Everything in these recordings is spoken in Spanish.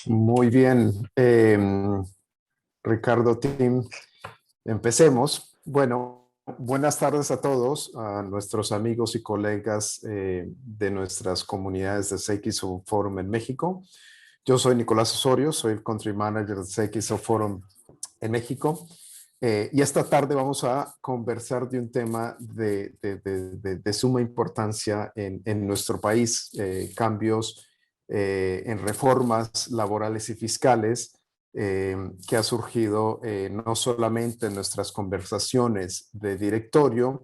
Muy bien, Ricardo, Tim, empecemos. Bueno, buenas tardes a todos, a nuestros amigos y colegas de nuestras comunidades de CXO Forum en México. Yo soy Nicolás Osorio, soy el Country Manager de CXO Forum en México. Y esta tarde vamos a conversar de un tema de suma importancia en nuestro país, cambios en reformas laborales y fiscales que ha surgido no solamente en nuestras conversaciones de directorio,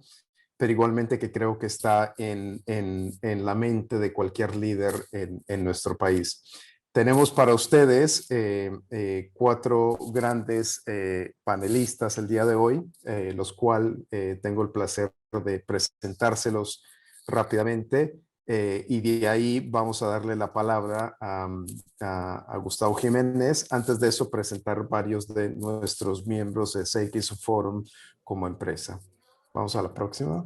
pero igualmente que creo que está en la mente de cualquier líder en nuestro país. Tenemos para ustedes cuatro grandes panelistas el día de hoy, los cuales tengo el placer de presentárselos rápidamente. Y de ahí vamos a darle la palabra a Gustavo Jiménez. Antes de eso, presentar varios de nuestros miembros de CX Forum como empresa. Vamos a la próxima,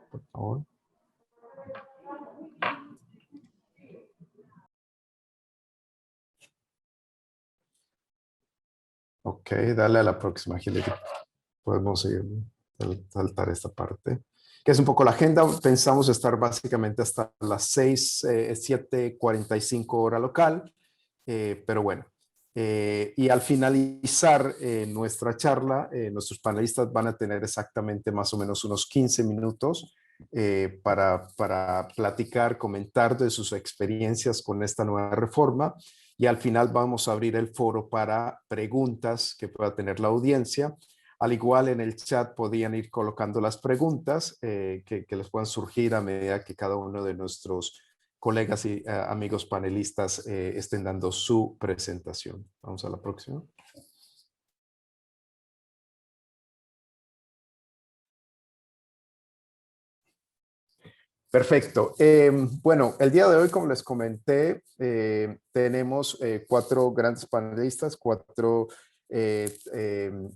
por favor. Ok, dale a la próxima, Gilly. Podemos seguir, saltar esta parte, que es un poco la agenda. Pensamos estar básicamente hasta las 7:45 hora local, pero bueno. Y al finalizar nuestra charla, nuestros panelistas van a tener exactamente más o menos unos 15 minutos para platicar, comentar de sus experiencias con esta nueva reforma. Y al final vamos a abrir el foro para preguntas que pueda tener la audiencia. Al igual en el chat podían ir colocando las preguntas que les puedan surgir a medida que cada uno de nuestros colegas y amigos panelistas estén dando su presentación. Vamos a la próxima. Perfecto. Bueno, el día de hoy, como les comenté, tenemos cuatro grandes panelistas, cuatro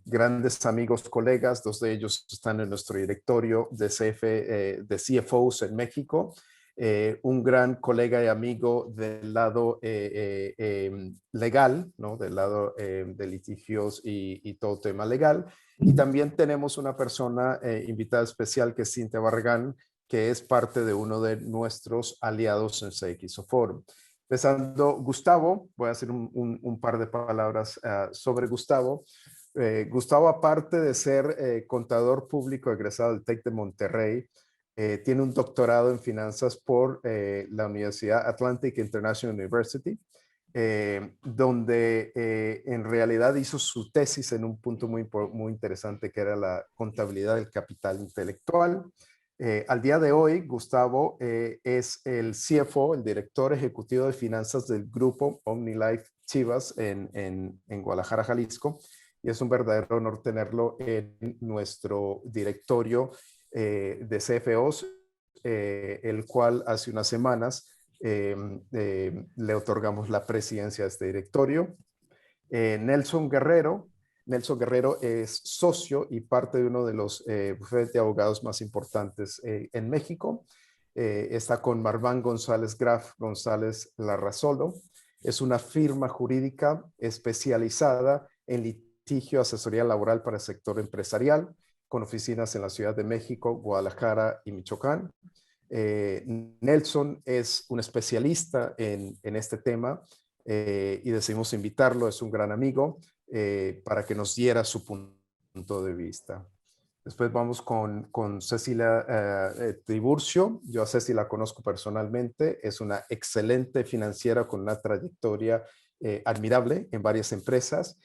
grandes amigos, colegas. Dos de ellos están en nuestro directorio de CFOs en México. Un gran colega y amigo del lado legal, ¿no? Del lado de litigios y todo tema legal. Y también tenemos una persona invitada especial que es Cintia Barragán, que es parte de uno de nuestros aliados en CXO Forum. Empezando, Gustavo, voy a hacer un par de palabras sobre Gustavo. Gustavo, aparte de ser contador público egresado del TEC de Monterrey, tiene un doctorado en finanzas por la Universidad Atlantic International University, donde en realidad hizo su tesis en un punto muy interesante que era la contabilidad del capital intelectual. Al día de hoy, Gustavo es el CFO, el director ejecutivo de finanzas del grupo OmniLife Chivas en Guadalajara, Jalisco, y es un verdadero honor tenerlo en nuestro directorio de CFOs, el cual hace unas semanas le otorgamos la presidencia de este directorio. Nelson Guerrero. Nelson Guerrero es socio y parte de uno de los bufetes de abogados más importantes en México. Está con Marván González Graf González Larrazolo. Es una firma jurídica especializada en litigio, asesoría laboral para el sector empresarial, con oficinas en la Ciudad de México, Guadalajara y Michoacán. Nelson es un especialista en este tema y decidimos invitarlo, es un gran amigo, para que nos diera su punto de vista. Después vamos con Cecilia Tiburcio. Yo a Ceci la conozco personalmente, es una excelente financiera con una trayectoria admirable en varias empresas.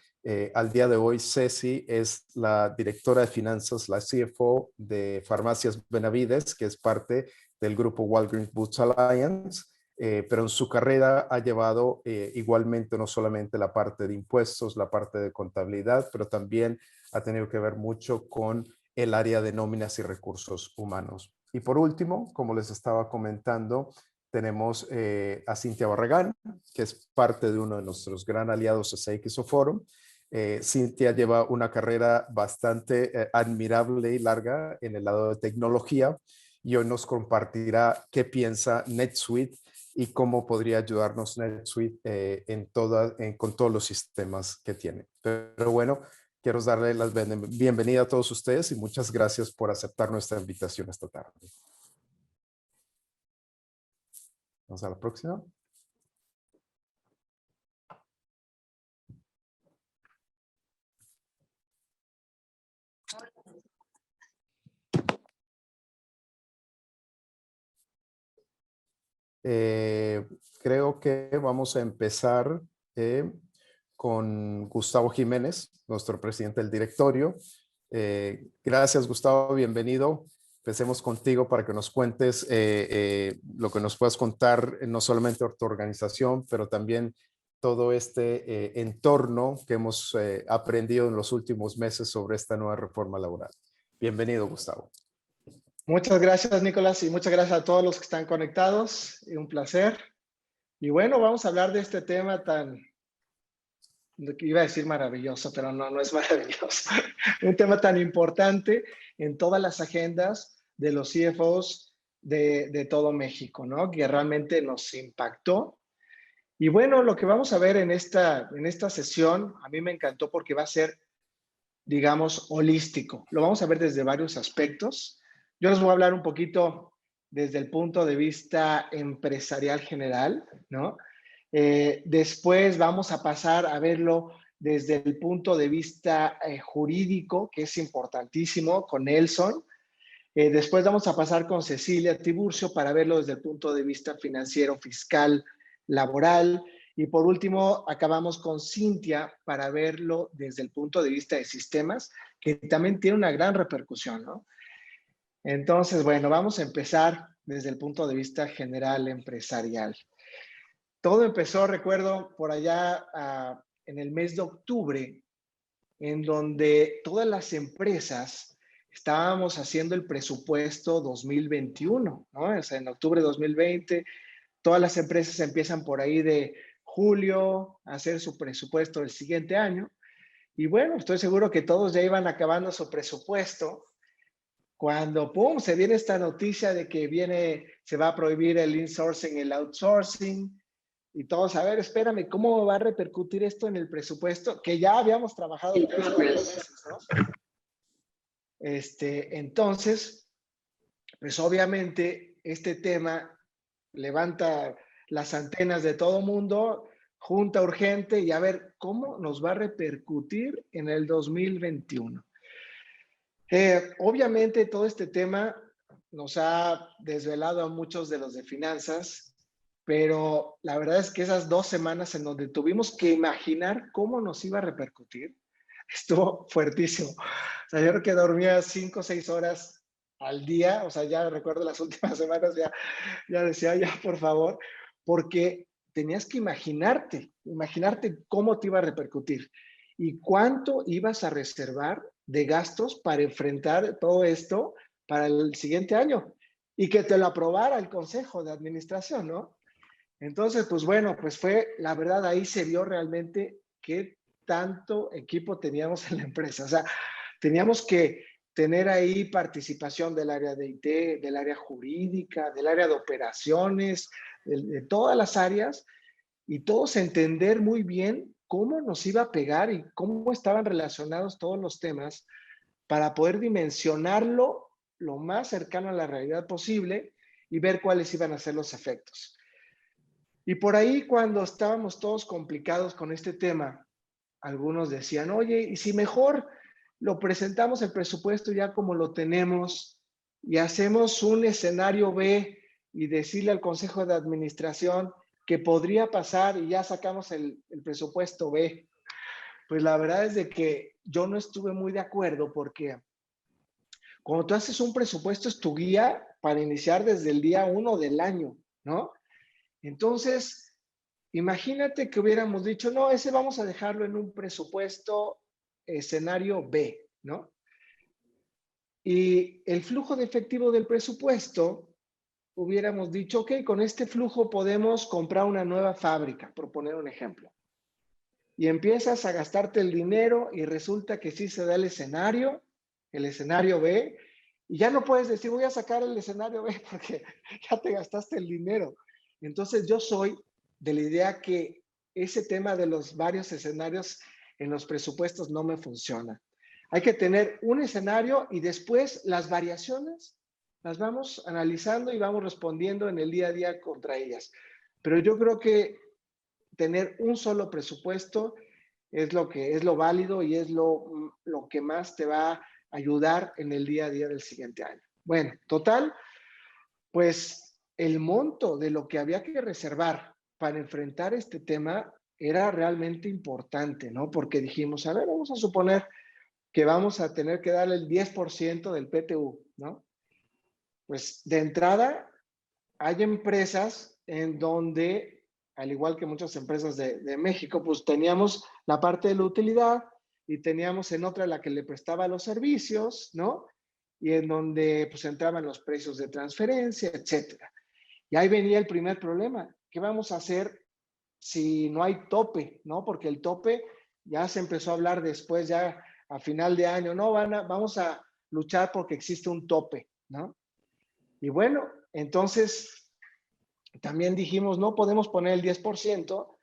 Al día de hoy, Ceci es la directora de finanzas, la CFO de Farmacias Benavides, que es parte del grupo Walgreens Boots Alliance. Pero en su carrera ha llevado igualmente no solamente la parte de impuestos, la parte de contabilidad, pero también ha tenido que ver mucho con el área de nóminas y recursos humanos. Y por último, como les estaba comentando, tenemos a Cintia Barragán, que es parte de uno de nuestros gran aliados de CXO Forum. Cintia lleva una carrera bastante admirable y larga en el lado de tecnología y hoy nos compartirá qué piensa NetSuite y cómo podría ayudarnos NetSuite con todos los sistemas que tiene. Pero bueno, quiero darle la bienvenida a todos ustedes y muchas gracias por aceptar nuestra invitación esta tarde. Vamos a la próxima. Creo que vamos a empezar con Gustavo Jiménez, nuestro presidente del directorio. Gracias, Gustavo, bienvenido. Empecemos contigo para que nos cuentes lo que nos puedas contar, no solamente de tu organización, pero también todo este entorno que hemos aprendido en los últimos meses sobre esta nueva reforma laboral. Bienvenido, Gustavo. Muchas gracias, Nicolás, y muchas gracias a todos los que están conectados. Un placer. Y bueno, vamos a hablar de este tema iba a decir maravilloso, pero no es maravilloso. Un tema tan importante en todas las agendas de los CFOs de todo México, ¿no? Que realmente nos impactó. Y bueno, lo que vamos a ver en esta sesión, a mí me encantó porque va a ser, digamos, holístico. Lo vamos a ver desde varios aspectos. Yo les voy a hablar un poquito desde el punto de vista empresarial general, ¿no? Después vamos a pasar a verlo desde el punto de vista jurídico, que es importantísimo, con Nelson. Después vamos a pasar con Cecilia Tiburcio para verlo desde el punto de vista financiero, fiscal, laboral. Y por último, acabamos con Cintia para verlo desde el punto de vista de sistemas, que también tiene una gran repercusión, ¿no? Entonces, bueno, vamos a empezar desde el punto de vista general empresarial. Todo empezó, recuerdo, por allá en el mes de octubre, en donde todas las empresas estábamos haciendo el presupuesto 2021, ¿no? O sea, en octubre de 2020, todas las empresas empiezan por ahí de julio a hacer su presupuesto del siguiente año. Y bueno, estoy seguro que todos ya iban acabando su presupuesto cuando, ¡pum!, se viene esta noticia de que se va a prohibir el insourcing, el outsourcing, y todos, a ver, espérame, ¿cómo va a repercutir esto en el presupuesto? Que ya habíamos trabajado varios meses, ¿no? Entonces, pues obviamente este tema levanta las antenas de todo mundo, junta urgente y a ver cómo nos va a repercutir en el 2021. Obviamente todo este tema nos ha desvelado a muchos de los de finanzas, pero la verdad es que esas 2 semanas en donde tuvimos que imaginar cómo nos iba a repercutir, estuvo fuertísimo. O sea, yo creo que dormía 5 o 6 horas al día, o sea, ya recuerdo las últimas semanas, ya decía, ya por favor, porque tenías que imaginarte cómo te iba a repercutir y cuánto ibas a reservar de gastos para enfrentar todo esto para el siguiente año y que te lo aprobara el Consejo de Administración, ¿no? Entonces, pues bueno, pues fue, la verdad, ahí se vio realmente qué tanto equipo teníamos en la empresa. O sea, teníamos que tener ahí participación del área de IT, del área jurídica, del área de operaciones, de todas las áreas, y todos entender muy bien cómo nos iba a pegar y cómo estaban relacionados todos los temas para poder dimensionarlo lo más cercano a la realidad posible y ver cuáles iban a ser los efectos. Y por ahí, cuando estábamos todos complicados con este tema, algunos decían, oye, ¿y si mejor lo presentamos el presupuesto ya como lo tenemos y hacemos un escenario B y decirle al Consejo de Administración que podría pasar y ya sacamos el presupuesto B? Pues la verdad es de que yo no estuve muy de acuerdo, porque cuando tú haces un presupuesto es tu guía para iniciar desde el día 1 del año, ¿no? Entonces, imagínate que hubiéramos dicho, no, ese vamos a dejarlo en un presupuesto escenario B, ¿no? Y el flujo de efectivo del presupuesto, hubiéramos dicho, ok, con este flujo podemos comprar una nueva fábrica, por poner un ejemplo. Y empiezas a gastarte el dinero y resulta que sí se da el escenario B, y ya no puedes decir, voy a sacar el escenario B porque ya te gastaste el dinero. Entonces yo soy de la idea que ese tema de los varios escenarios en los presupuestos no me funciona. Hay que tener un escenario y después las variaciones las vamos analizando y vamos respondiendo en el día a día contra ellas. Pero yo creo que tener un solo presupuesto es lo que es lo válido y es lo que más te va a ayudar en el día a día del siguiente año. Bueno, total, pues el monto de lo que había que reservar para enfrentar este tema era realmente importante, ¿no? Porque dijimos, a ver, vamos a suponer que vamos a tener que darle el 10% del PTU, ¿no? Pues de entrada hay empresas en donde, al igual que muchas empresas de México, pues teníamos la parte de la utilidad y teníamos en otra la que le prestaba los servicios, ¿no? Y en donde pues entraban los precios de transferencia, etcétera. Y ahí venía el primer problema. ¿Qué vamos a hacer si no hay tope, ¿no? Porque el tope ya se empezó a hablar después, ya a final de año, no, vamos a luchar porque existe un tope, ¿no? Y bueno, entonces también dijimos, no podemos poner el 10%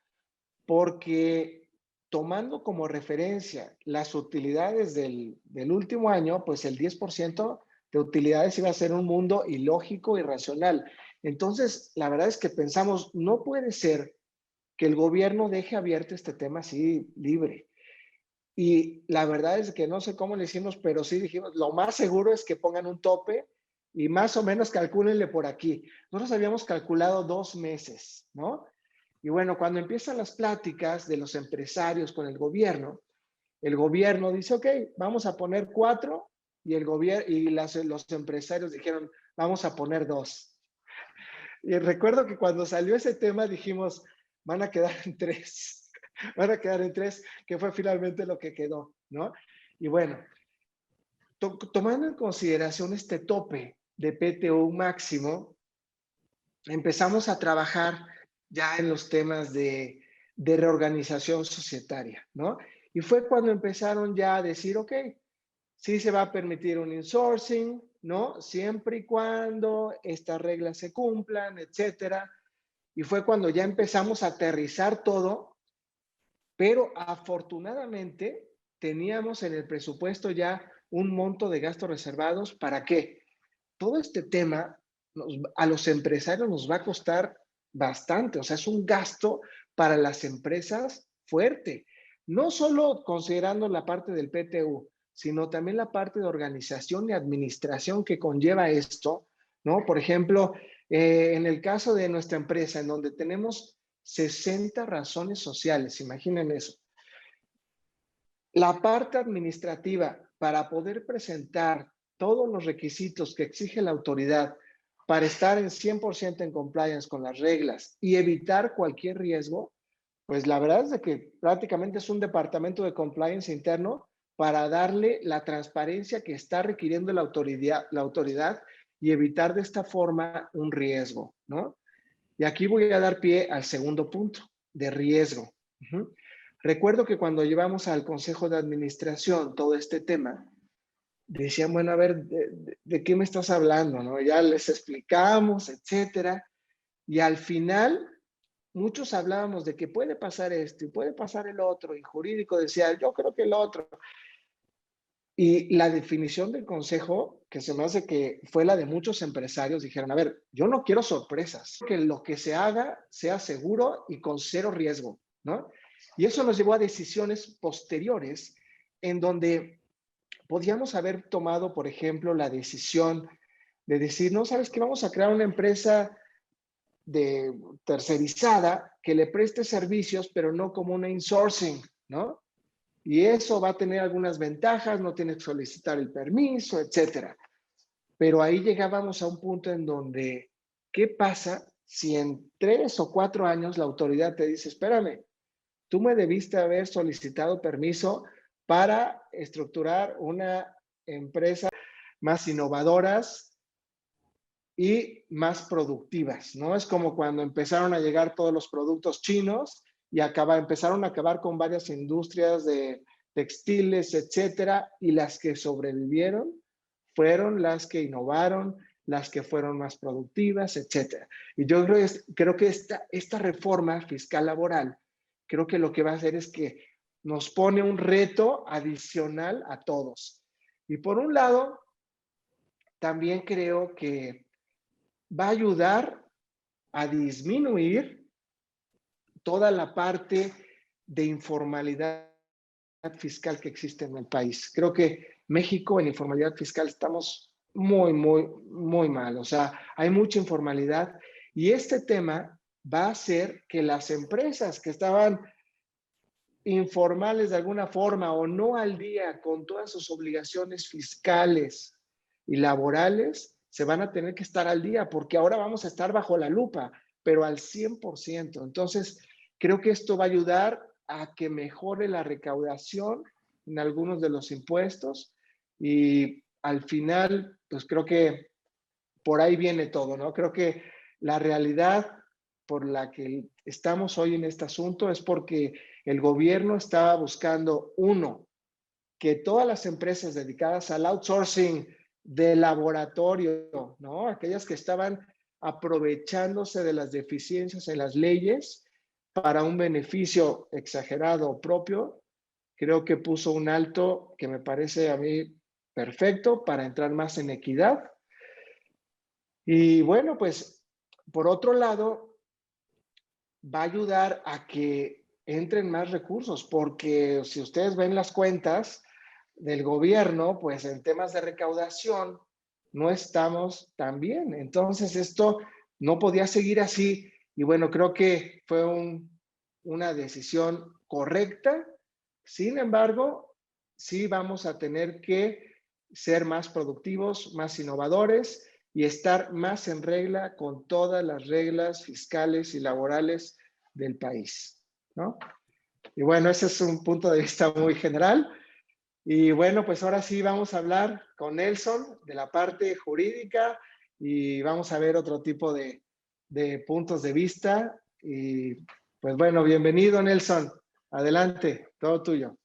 porque tomando como referencia las utilidades del último año, pues el 10% de utilidades iba a ser un mundo ilógico y irracional. Entonces, la verdad es que pensamos, no puede ser que el gobierno deje abierto este tema así libre. Y la verdad es que no sé cómo le hicimos, pero sí dijimos, lo más seguro es que pongan un tope y más o menos calcúlenle por aquí. Nosotros habíamos calculado 2 meses, ¿no? Y bueno, cuando empiezan las pláticas de los empresarios con el gobierno dice, ok, vamos a poner 4 y el gobierno y los empresarios dijeron, vamos a poner 2. Y recuerdo que cuando salió ese tema dijimos, van a quedar en 3, van a quedar en 3, que fue finalmente lo que quedó, ¿no? Y bueno, tomando en consideración este tope de PTU máximo, empezamos a trabajar ya en los temas de reorganización societaria, ¿no? Y fue cuando empezaron ya a decir, ok, sí se va a permitir un insourcing, ¿no? Siempre y cuando estas reglas se cumplan, etcétera. Y fue cuando ya empezamos a aterrizar todo, pero afortunadamente teníamos en el presupuesto ya un monto de gastos reservados. ¿Para qué? Todo este tema a los empresarios nos va a costar bastante, o sea, es un gasto para las empresas fuerte, no solo considerando la parte del PTU, sino también la parte de organización y administración que conlleva esto, ¿no? Por ejemplo, en el caso de nuestra empresa, en donde tenemos 60 razones sociales, imaginen eso. La parte administrativa para poder presentar todos los requisitos que exige la autoridad para estar en 100% en compliance con las reglas y evitar cualquier riesgo, pues la verdad es de que prácticamente es un departamento de compliance interno para darle la transparencia que está requiriendo la autoridad y evitar de esta forma un riesgo, ¿no? Y aquí voy a dar pie al segundo punto, de riesgo. Recuerdo que cuando llevamos al Consejo de Administración todo este tema, decían, bueno, a ver, ¿de qué me estás hablando? ¿No? Ya les explicamos, etcétera. Y al final, muchos hablábamos de que puede pasar esto y puede pasar el otro. Y jurídico decía, yo creo que el otro. Y la definición del consejo, que se me hace que fue la de muchos empresarios, dijeron, a ver, yo no quiero sorpresas, que lo que se haga sea seguro y con cero riesgo, ¿no? Y eso nos llevó a decisiones posteriores en donde podíamos haber tomado, por ejemplo, la decisión de decir, no, ¿sabes qué? Vamos a crear una empresa de tercerizada que le preste servicios, pero no como una insourcing, ¿no? Y eso va a tener algunas ventajas, no tienes que solicitar el permiso, etcétera. Pero ahí llegábamos a un punto en donde, ¿qué pasa si en 3 o 4 años la autoridad te dice, espérame, tú me debiste haber solicitado permiso para estructurar una empresa más innovadoras y más productivas, ¿no? Es como cuando empezaron a llegar todos los productos chinos y empezaron a acabar con varias industrias de textiles, etcétera, y las que sobrevivieron fueron las que innovaron, las que fueron más productivas, etcétera. Y yo creo que esta reforma fiscal laboral, creo que lo que va a hacer es que nos pone un reto adicional a todos. Y por un lado, también creo que va a ayudar a disminuir toda la parte de informalidad fiscal que existe en el país. Creo que México en informalidad fiscal estamos muy mal. O sea, hay mucha informalidad y este tema va a hacer que las empresas que estaban informales de alguna forma o no al día con todas sus obligaciones fiscales y laborales, se van a tener que estar al día porque ahora vamos a estar bajo la lupa, pero al 100%. Entonces, creo que esto va a ayudar a que mejore la recaudación en algunos de los impuestos y al final, pues creo que por ahí viene todo, ¿no? Creo que la realidad por la que estamos hoy en este asunto es porque el gobierno estaba buscando, uno, que todas las empresas dedicadas al outsourcing de laboratorio, ¿no? Aquellas que estaban aprovechándose de las deficiencias en las leyes para un beneficio exagerado propio, creo que puso un alto que me parece a mí perfecto para entrar más en equidad. Y bueno, pues por otro lado, va a ayudar a que entren más recursos, porque si ustedes ven las cuentas del gobierno, pues en temas de recaudación no estamos tan bien. Entonces esto no podía seguir así y bueno, creo que fue una decisión correcta. Sin embargo, sí vamos a tener que ser más productivos, más innovadores y estar más en regla con todas las reglas fiscales y laborales del país, ¿no? Y bueno, ese es un punto de vista muy general. Y bueno, pues ahora sí vamos a hablar con Nelson de la parte jurídica y vamos a ver otro tipo de puntos de vista. Y pues bueno, bienvenido Nelson. Adelante, todo tuyo.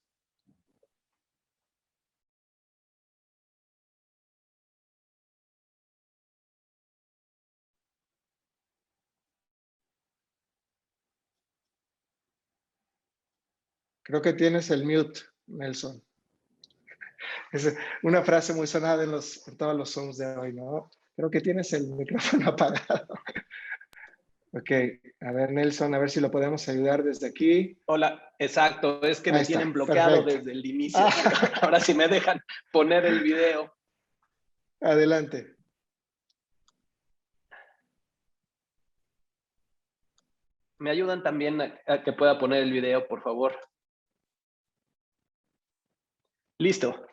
Creo que tienes el mute, Nelson. Es una frase muy sonada en todos los Zooms de hoy, ¿no? Creo que tienes el micrófono apagado. Ok, a ver, Nelson, a ver si lo podemos ayudar desde aquí. Hola, exacto, es que Ahí me está, tienen bloqueado perfecto. desde el inicio. Ahora sí me dejan poner el video. Adelante. ¿Me ayudan también a que pueda poner el video, por favor? Listo.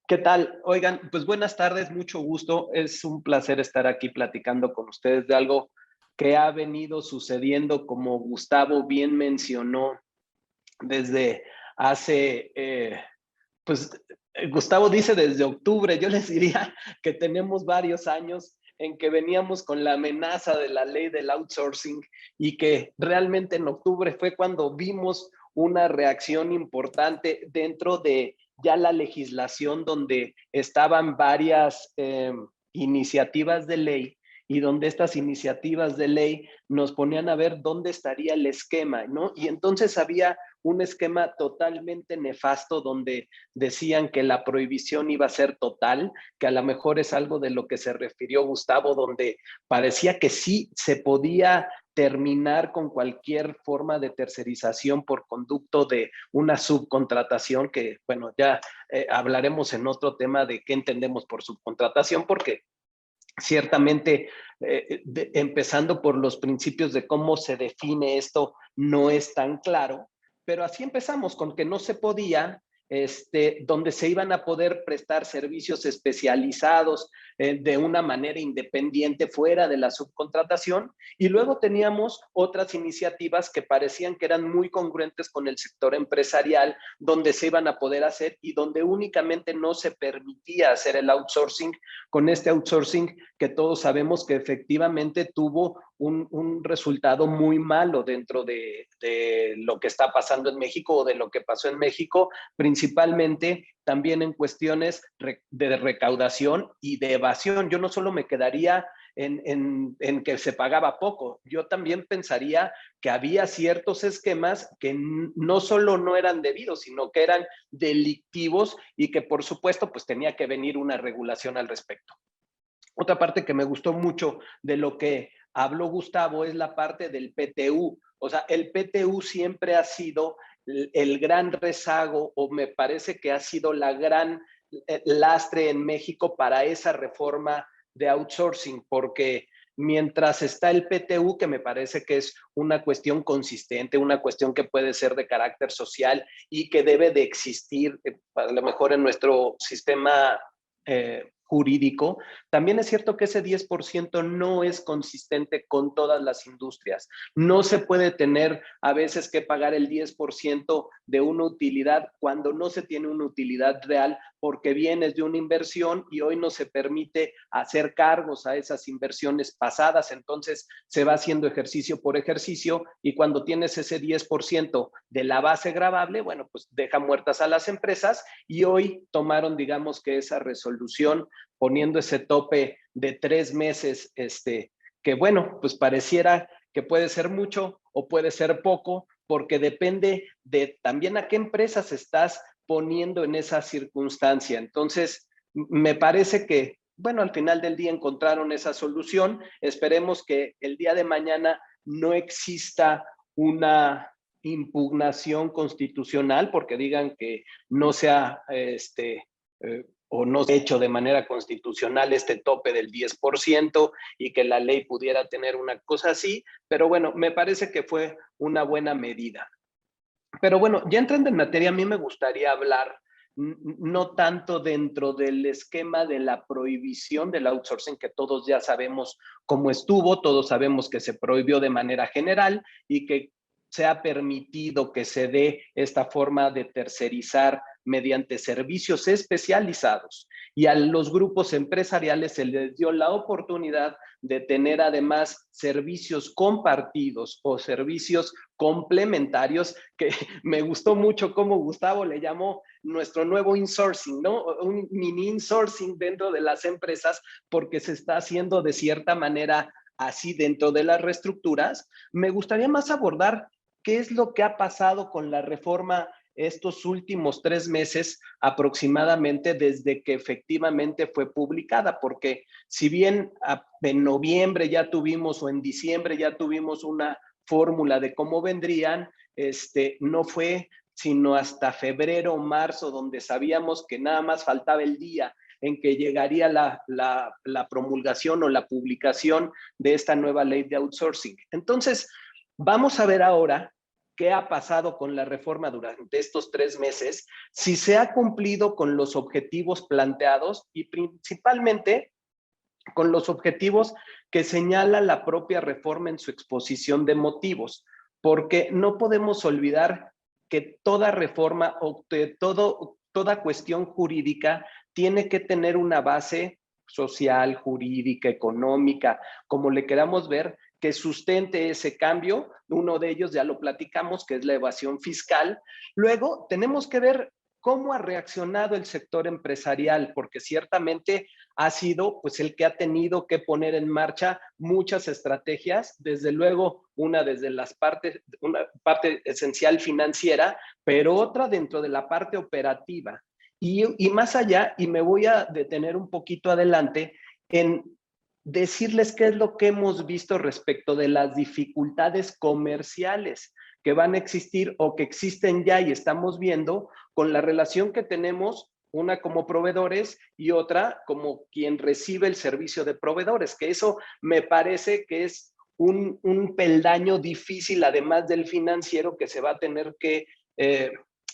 ¿Qué tal? Oigan, pues buenas tardes, mucho gusto. Es un placer estar aquí platicando con ustedes de algo que ha venido sucediendo, como Gustavo bien mencionó, desde hace, pues Gustavo dice desde octubre. Yo les diría que tenemos varios años en que veníamos con la amenaza de la ley del outsourcing y que realmente en octubre fue cuando vimos una reacción importante dentro de ya la legislación, donde estaban varias iniciativas de ley y donde estas iniciativas de ley nos ponían a ver dónde estaría el esquema, ¿no? Y entonces había un esquema totalmente nefasto donde decían que la prohibición iba a ser total, que a lo mejor es algo de lo que se refirió Gustavo, donde parecía que sí se podía terminar con cualquier forma de tercerización por conducto de una subcontratación, que bueno, ya hablaremos en otro tema de qué entendemos por subcontratación, porque ciertamente, empezando por los principios de cómo se define esto, no es tan claro, pero así empezamos con que no se podía, donde se iban a poder prestar servicios especializados de una manera independiente fuera de la subcontratación, y luego teníamos otras iniciativas que parecían que eran muy congruentes con el sector empresarial, donde se iban a poder hacer y donde únicamente no se permitía hacer el outsourcing, con este outsourcing que todos sabemos que efectivamente tuvo un resultado muy malo dentro de lo que está pasando en México o de lo que pasó en México, principalmente también en cuestiones de recaudación y de evasión. Yo no solo me quedaría en que se pagaba poco, yo también pensaría que había ciertos esquemas que no solo no eran debidos, sino que eran delictivos y que por supuesto pues tenía que venir una regulación al respecto. Otra parte que me gustó mucho de lo que habló Gustavo es la parte del PTU. O sea, el PTU siempre ha sido el gran rezago, o me parece que ha sido la gran lastre en México para esa reforma de outsourcing, porque mientras está el PTU, que me parece que es una cuestión consistente, una cuestión que puede ser de carácter social y que debe de existir, a lo mejor en nuestro sistema jurídico, también es cierto que ese 10% no es consistente con todas las industrias. No se puede tener a veces que pagar el 10% de una utilidad cuando no se tiene una utilidad real, porque vienes de una inversión y hoy no se permite hacer cargos a esas inversiones pasadas. Entonces se va haciendo ejercicio por ejercicio y cuando tienes ese 10% de la base gravable, bueno, pues deja muertas a las empresas y hoy tomaron, digamos que esa resolución poniendo ese tope de 3 meses, que bueno, pues pareciera que puede ser mucho o puede ser poco, porque depende de también a qué empresas estás poniendo en esa circunstancia. Entonces, me parece que, bueno, al final del día encontraron esa solución. Esperemos que el día de mañana no exista una impugnación constitucional porque digan que no sea o no se ha hecho de manera constitucional este tope del 10% y que la ley pudiera tener una cosa así, pero bueno, me parece que fue una buena medida. Pero bueno, ya entrando en materia, a mí me gustaría hablar no tanto dentro del esquema de la prohibición del outsourcing, que todos ya sabemos cómo estuvo, todos sabemos que se prohibió de manera general y que se ha permitido que se dé esta forma de tercerizar mediante servicios especializados y a los grupos empresariales se les dio la oportunidad de tener además servicios compartidos o servicios complementarios, que me gustó mucho cómo Gustavo le llamó nuestro nuevo insourcing, ¿no? Un mini insourcing dentro de las empresas porque se está haciendo de cierta manera así dentro de las reestructuras. Me gustaría más abordar qué es lo que ha pasado con la reforma estos últimos 3 meses aproximadamente desde que efectivamente fue publicada, porque si bien en noviembre ya tuvimos o en diciembre ya tuvimos una fórmula de cómo vendrían, no fue sino hasta febrero o marzo donde sabíamos que nada más faltaba el día en que llegaría la promulgación o la publicación de esta nueva ley de outsourcing. Entonces, vamos a ver ahora qué ha pasado con la reforma durante estos 3 meses, si se ha cumplido con los objetivos planteados y principalmente con los objetivos que señala la propia reforma en su exposición de motivos, porque no podemos olvidar que toda reforma o toda cuestión jurídica tiene que tener una base social, jurídica, económica, como le queramos ver, que sustente ese cambio. Uno de ellos ya lo platicamos, que es la evasión fiscal. Luego tenemos que ver cómo ha reaccionado el sector empresarial, porque ciertamente ha sido pues el que ha tenido que poner en marcha muchas estrategias, desde luego una desde una parte esencial financiera, pero otra dentro de la parte operativa. Y más allá, y me voy a detener un poquito adelante en decirles qué es lo que hemos visto respecto de las dificultades comerciales que van a existir o que existen ya y estamos viendo con la relación que tenemos, una como proveedores y otra como quien recibe el servicio de proveedores, que eso me parece que es un peldaño difícil, además del financiero, que se va a tener que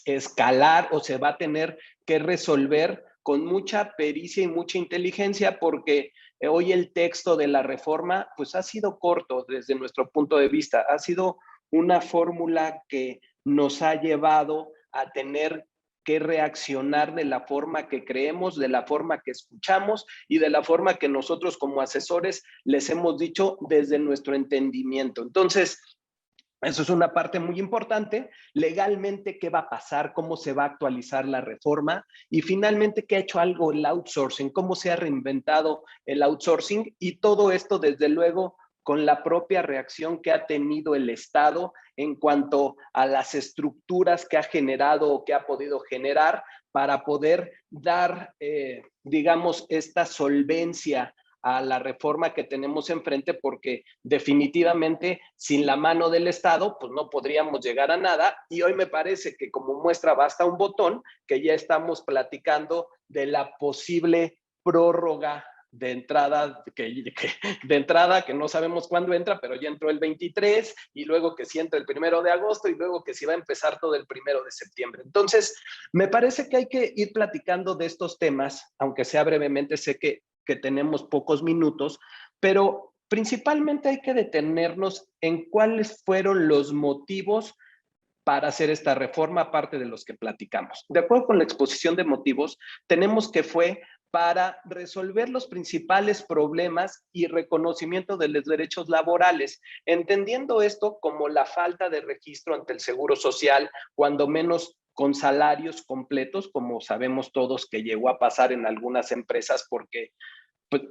escalar o se va a tener que resolver con mucha pericia y mucha inteligencia, porque hoy el texto de la reforma pues ha sido corto desde nuestro punto de vista, ha sido una fórmula que nos ha llevado a tener que reaccionar de la forma que creemos, de la forma que escuchamos y de la forma que nosotros como asesores les hemos dicho desde nuestro entendimiento. Entonces, eso es una parte muy importante. Legalmente, ¿qué va a pasar? ¿Cómo se va a actualizar la reforma? Y finalmente, ¿qué ha hecho algo el outsourcing? ¿Cómo se ha reinventado el outsourcing? Y todo esto, desde luego, con la propia reacción que ha tenido el Estado en cuanto a las estructuras que ha generado o que ha podido generar para poder dar, digamos, esta solvencia a la reforma que tenemos enfrente, porque definitivamente sin la mano del Estado, pues no podríamos llegar a nada. Y hoy me parece que como muestra basta un botón, que ya estamos platicando de la posible prórroga de entrada, que no sabemos cuándo entra, pero ya entró el 23, y luego que si entra el 1 de agosto, y luego que si va a empezar todo el 1 de septiembre. Entonces, me parece que hay que ir platicando de estos temas, aunque sea brevemente, sé que tenemos pocos minutos, pero principalmente hay que detenernos en cuáles fueron los motivos para hacer esta reforma, aparte de los que platicamos. De acuerdo con la exposición de motivos, tenemos que fue para resolver los principales problemas y reconocimiento de los derechos laborales, entendiendo esto como la falta de registro ante el Seguro Social, cuando menos con salarios completos, como sabemos todos que llegó a pasar en algunas empresas, porque pues,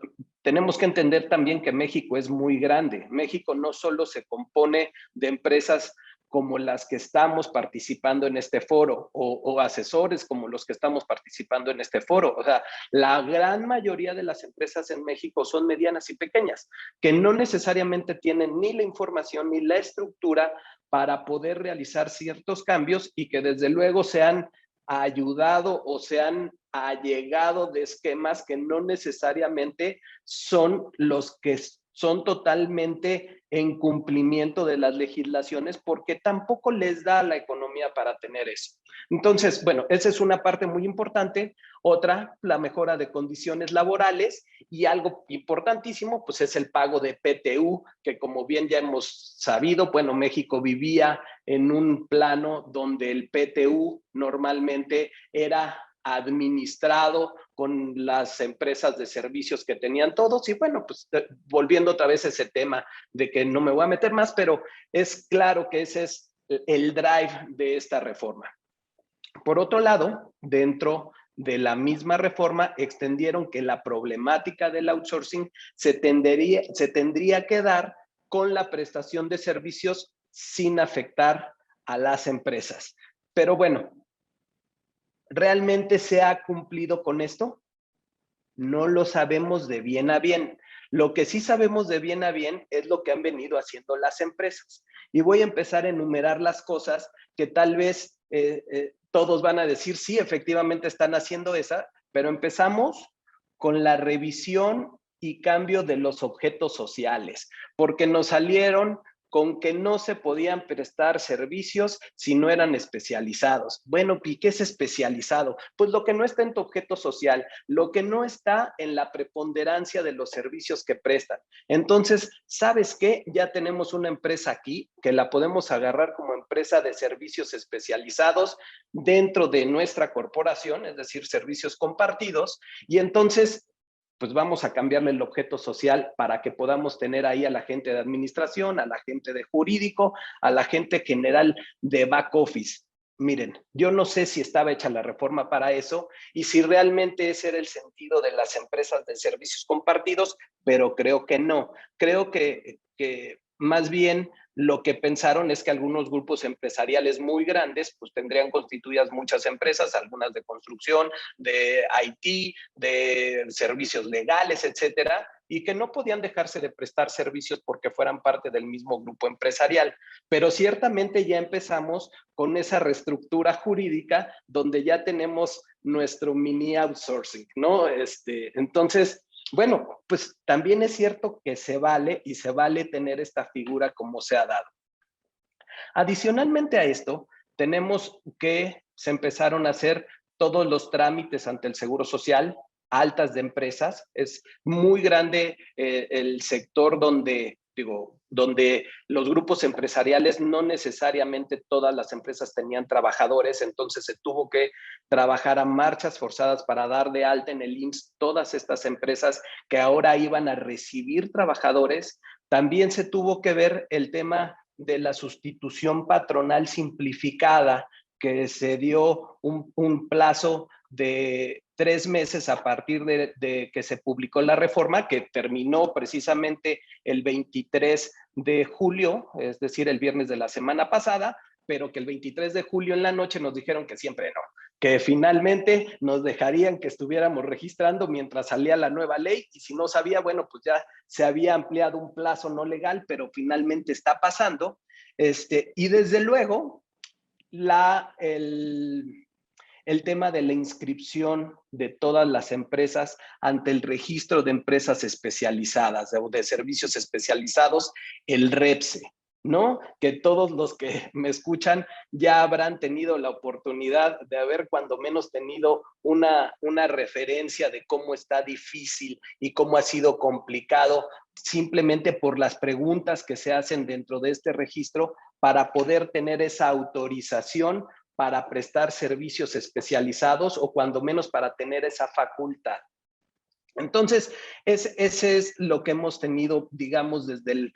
tenemos que entender también que México es muy grande. México no solo se compone de empresas como las que estamos participando en este foro o asesores como los que estamos participando en este foro. O sea, la gran mayoría de las empresas en México son medianas y pequeñas, que no necesariamente tienen ni la información ni la estructura para poder realizar ciertos cambios y que desde luego se han ayudado o se han allegado de esquemas que no necesariamente son los que son totalmente en cumplimiento de las legislaciones, porque tampoco les da la economía para tener eso. Entonces, bueno, esa es una parte muy importante. Otra, la mejora de condiciones laborales, y algo importantísimo, pues es el pago de PTU, que como bien ya hemos sabido, bueno, México vivía en un plano donde el PTU normalmente era administrado con las empresas de servicios que tenían todos. Y bueno, pues volviendo otra vez a ese tema de que no me voy a meter más, pero es claro que ese es el drive de esta reforma. Por otro lado, dentro de la misma reforma extendieron que la problemática del outsourcing se tendría que dar con la prestación de servicios sin afectar a las empresas. Pero bueno, ¿realmente se ha cumplido con esto? No lo sabemos de bien a bien. Lo que sí sabemos de bien a bien es lo que han venido haciendo las empresas. Y voy a empezar a enumerar las cosas que tal vez todos van a decir, sí, efectivamente están haciendo esa, pero empezamos con la revisión y cambio de los objetos sociales, porque nos salieron con que no se podían prestar servicios si no eran especializados. Bueno, ¿y qué es especializado? Pues lo que no está en tu objeto social, lo que no está en la preponderancia de los servicios que prestan. Entonces, ¿sabes qué? Ya tenemos una empresa aquí que la podemos agarrar como empresa de servicios especializados dentro de nuestra corporación, es decir, servicios compartidos, y entonces pues vamos a cambiarle el objeto social para que podamos tener ahí a la gente de administración, a la gente de jurídico, a la gente general de back office. Miren, yo no sé si estaba hecha la reforma para eso y si realmente ese era el sentido de las empresas de servicios compartidos, pero creo que no. Creo que más bien lo que pensaron es que algunos grupos empresariales muy grandes pues tendrían constituidas muchas empresas, algunas de construcción, de IT, de servicios legales, etcétera, y que no podían dejarse de prestar servicios porque fueran parte del mismo grupo empresarial. Pero ciertamente ya empezamos con esa reestructura jurídica donde ya tenemos nuestro mini outsourcing, ¿no? Entonces, bueno, pues también es cierto que se vale y se vale tener esta figura como se ha dado. Adicionalmente a esto, tenemos que se empezaron a hacer todos los trámites ante el Seguro Social, altas de empresas. Es muy grande el sector donde digo, donde los grupos empresariales no necesariamente todas las empresas tenían trabajadores, entonces se tuvo que trabajar a marchas forzadas para dar de alta en el IMSS todas estas empresas que ahora iban a recibir trabajadores. También se tuvo que ver el tema de la sustitución patronal simplificada, que se dio un plazo de 3 meses a partir de que se publicó la reforma, que terminó precisamente el 23 de julio, es decir, el viernes de la semana pasada, pero que el 23 de julio en la noche nos dijeron que siempre no, que finalmente nos dejarían que estuviéramos registrando mientras salía la nueva ley, y si no sabía, bueno, pues ya se había ampliado un plazo no legal, pero finalmente está pasando. Y desde luego, el tema de la inscripción de todas las empresas ante el registro de empresas especializadas o de servicios especializados, el REPSE, ¿no? Que todos los que me escuchan ya habrán tenido la oportunidad de haber cuando menos tenido una referencia de cómo está difícil y cómo ha sido complicado simplemente por las preguntas que se hacen dentro de este registro para poder tener esa autorización para prestar servicios especializados o cuando menos para tener esa facultad. Entonces, ese es lo que hemos tenido, digamos, desde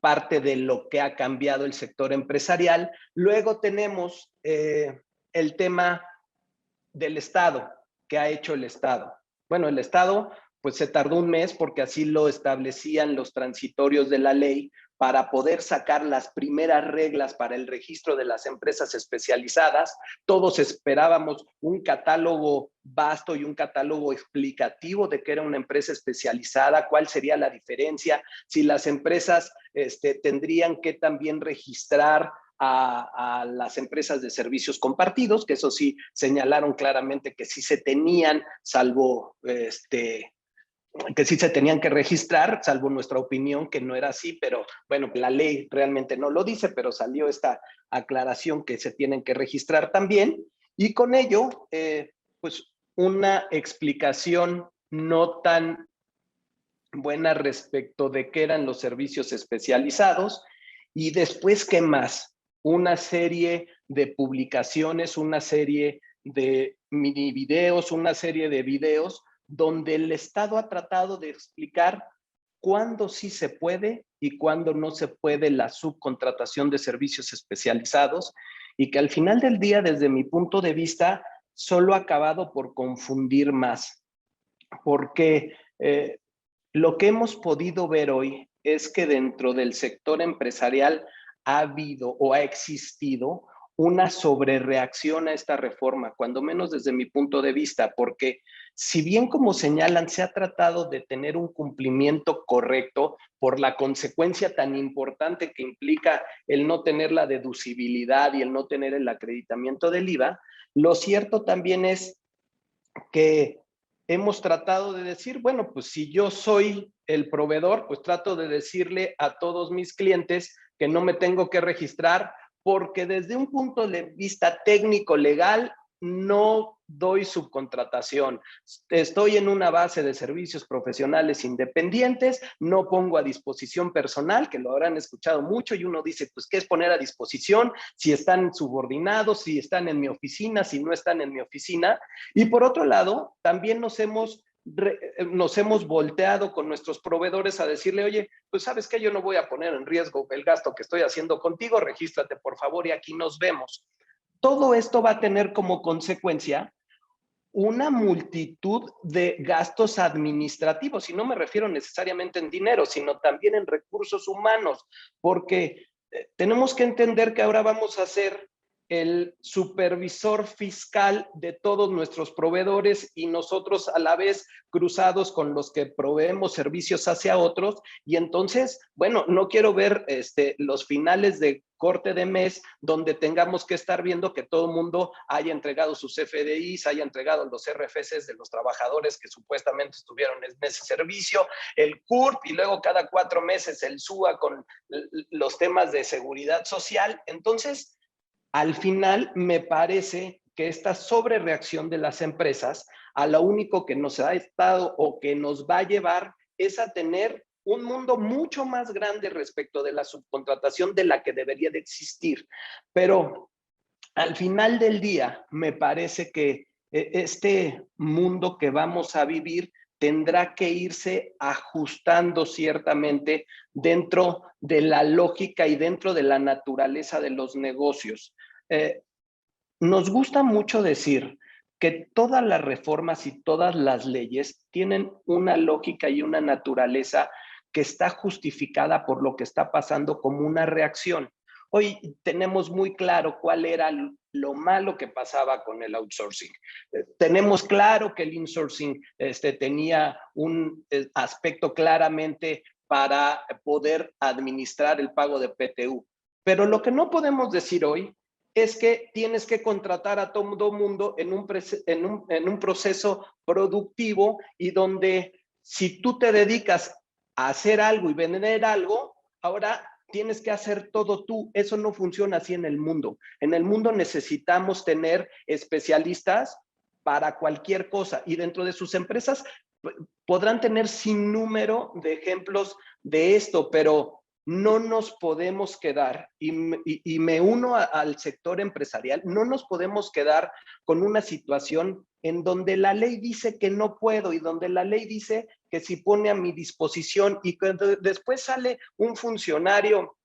parte de lo que ha cambiado el sector empresarial. Luego tenemos el tema del Estado, ¿qué ha hecho el Estado? Bueno, el Estado pues se tardó un mes porque así lo establecían los transitorios de la ley para poder sacar las primeras reglas para el registro de las empresas especializadas. Todos esperábamos un catálogo vasto y un catálogo explicativo de qué era una empresa especializada, cuál sería la diferencia, si las empresas tendrían que también registrar a las empresas de servicios compartidos, que eso sí señalaron claramente que sí se tenían, salvo que sí se tenían que registrar, salvo nuestra opinión que no era así, pero bueno, la ley realmente no lo dice, pero salió esta aclaración que se tienen que registrar también, y con ello, pues una explicación no tan buena respecto de qué eran los servicios especializados, y después, ¿qué más? Una serie de publicaciones, una serie de mini videos, una serie de videos donde el Estado ha tratado de explicar cuándo sí se puede y cuándo no se puede la subcontratación de servicios especializados, y que al final del día, desde mi punto de vista, solo ha acabado por confundir más, porque lo que hemos podido ver hoy es que dentro del sector empresarial ha habido o ha existido una sobrereacción a esta reforma, cuando menos desde mi punto de vista, porque si bien, como señalan, se ha tratado de tener un cumplimiento correcto por la consecuencia tan importante que implica el no tener la deducibilidad y el no tener el acreditamiento del IVA, lo cierto también es que hemos tratado de decir, bueno, pues si yo soy el proveedor, pues trato de decirle a todos mis clientes que no me tengo que registrar, porque desde un punto de vista técnico legal no doy subcontratación. Estoy en una base de servicios profesionales independientes, no pongo a disposición personal, que lo habrán escuchado mucho, y uno dice, pues, ¿qué es poner a disposición? Si están subordinados, si están en mi oficina, si no están en mi oficina. Y por otro lado, también nos hemos volteado con nuestros proveedores a decirle, oye, pues sabes que yo no voy a poner en riesgo el gasto que estoy haciendo contigo, regístrate por favor y aquí nos vemos. Todo esto va a tener como consecuencia una multitud de gastos administrativos, y no me refiero necesariamente en dinero, sino también en recursos humanos, porque tenemos que entender que ahora vamos a ser el supervisor fiscal de todos nuestros proveedores y nosotros a la vez cruzados con los que proveemos servicios hacia otros. Y entonces, bueno, no quiero ver los finales de corte de mes donde tengamos que estar viendo que todo el mundo haya entregado sus FDIs, haya entregado los RFCs de los trabajadores que supuestamente estuvieron en ese servicio, el CURP, y luego cada 4 meses el SUA con los temas de seguridad social. Entonces, al final, me parece que esta sobrereacción de las empresas a lo único que nos ha estado o que nos va a llevar es a tener un mundo mucho más grande respecto de la subcontratación de la que debería de existir. Pero al final del día, me parece que este mundo que vamos a vivir tendrá que irse ajustando ciertamente dentro de la lógica y dentro de la naturaleza de los negocios. Nos gusta mucho decir que todas las reformas y todas las leyes tienen una lógica y una naturaleza que está justificada por lo que está pasando como una reacción. Hoy tenemos muy claro cuál era lo malo que pasaba con el outsourcing. Tenemos claro que el insourcing tenía un aspecto claramente para poder administrar el pago de PTU. Pero lo que no podemos decir hoy es que tienes que contratar a todo mundo en un proceso productivo y donde si tú te dedicas a hacer algo y vender algo, ahora tienes que hacer todo tú. Eso no funciona así en el mundo. En el mundo necesitamos tener especialistas para cualquier cosa y dentro de sus empresas podrán tener sin número de ejemplos de esto, pero no nos podemos quedar, y me uno al sector empresarial, no nos podemos quedar con una situación en donde la ley dice que no puedo y donde la ley dice que si pone a mi disposición y cuando después sale un funcionario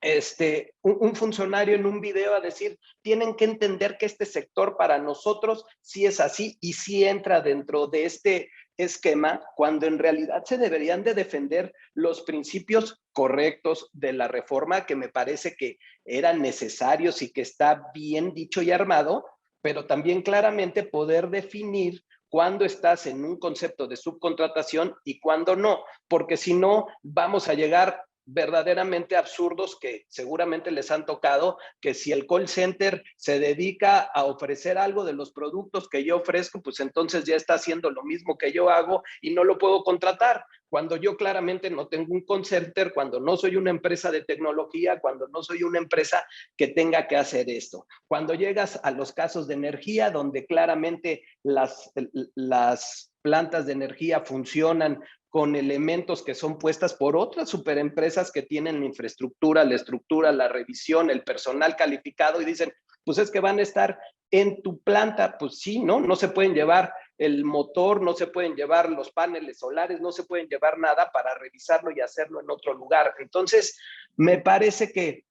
en un video a decir, tienen que entender que este sector para nosotros sí es así y sí entra dentro de este esquema, cuando en realidad se deberían de defender los principios correctos de la reforma, que me parece que eran necesarios y que está bien dicho y armado, pero también claramente poder definir cuándo estás en un concepto de subcontratación y cuándo no, porque si no vamos a llegar verdaderamente absurdos que seguramente les han tocado, que si el call center se dedica a ofrecer algo de los productos que yo ofrezco, pues entonces ya está haciendo lo mismo que yo hago y no lo puedo contratar. Cuando yo claramente no tengo un call center, cuando no soy una empresa de tecnología, cuando no soy una empresa que tenga que hacer esto. Cuando llegas a los casos de energía, donde claramente las plantas de energía funcionan con elementos que son puestas por otras superempresas que tienen la infraestructura, la estructura, la revisión, el personal calificado y dicen, pues es que van a estar en tu planta. Pues sí, ¿no? No se pueden llevar el motor, no se pueden llevar los paneles solares, no se pueden llevar nada para revisarlo y hacerlo en otro lugar. Entonces, me parece que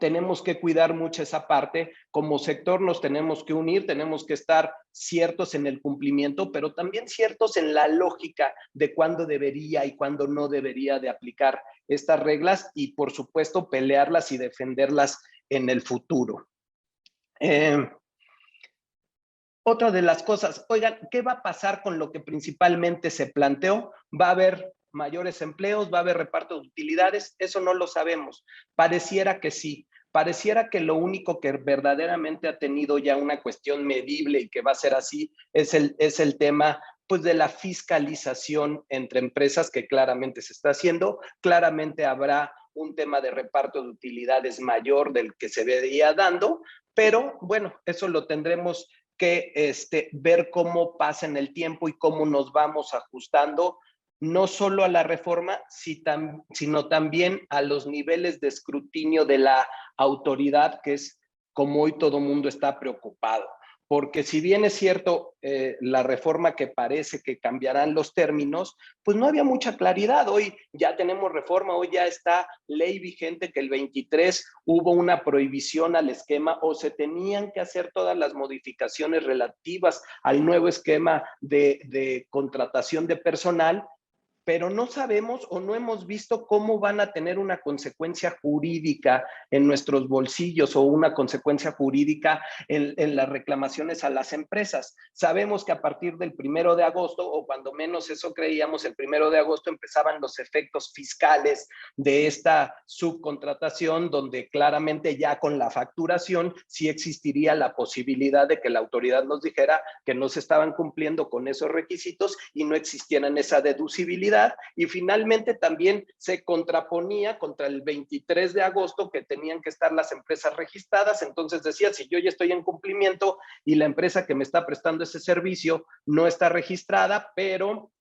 tenemos que cuidar mucho esa parte. Como sector nos tenemos que unir, tenemos que estar ciertos en el cumplimiento, pero también ciertos en la lógica de cuándo debería y cuándo no debería de aplicar estas reglas y, por supuesto, pelearlas y defenderlas en el futuro. Otra de las cosas, oigan, ¿qué va a pasar con lo que principalmente se planteó? ¿Va a haber mayores empleos? ¿Va a haber reparto de utilidades? Eso no lo sabemos. Pareciera que sí. Pareciera que lo único que verdaderamente ha tenido ya una cuestión medible y que va a ser así es el tema pues, de la fiscalización entre empresas que claramente se está haciendo. Claramente habrá un tema de reparto de utilidades mayor del que se veía dando, pero bueno, eso lo tendremos que ver cómo pasa en el tiempo y cómo nos vamos ajustando, no solo a la reforma, sino también a los niveles de escrutinio de la autoridad, que es como hoy todo mundo está preocupado. Porque si bien es cierto la reforma que parece que cambiarán los términos, pues no había mucha claridad. Hoy ya tenemos reforma, hoy ya está ley vigente que el 23 hubo una prohibición al esquema o se tenían que hacer todas las modificaciones relativas al nuevo esquema de contratación de personal, pero no sabemos o no hemos visto cómo van a tener una consecuencia jurídica en nuestros bolsillos o una consecuencia jurídica en las reclamaciones a las empresas. Sabemos que a partir del 1 de agosto, o cuando menos eso creíamos, el 1 de agosto empezaban los efectos fiscales de esta subcontratación, donde claramente ya con la facturación sí existiría la posibilidad de que la autoridad nos dijera que no se estaban cumpliendo con esos requisitos y no existieran esa deducibilidad. Y finalmente también se contraponía contra el 23 de agosto que tenían que estar las empresas registradas. Entonces decía, si yo ya estoy en cumplimiento y la empresa que me está prestando ese servicio no está registrada, pero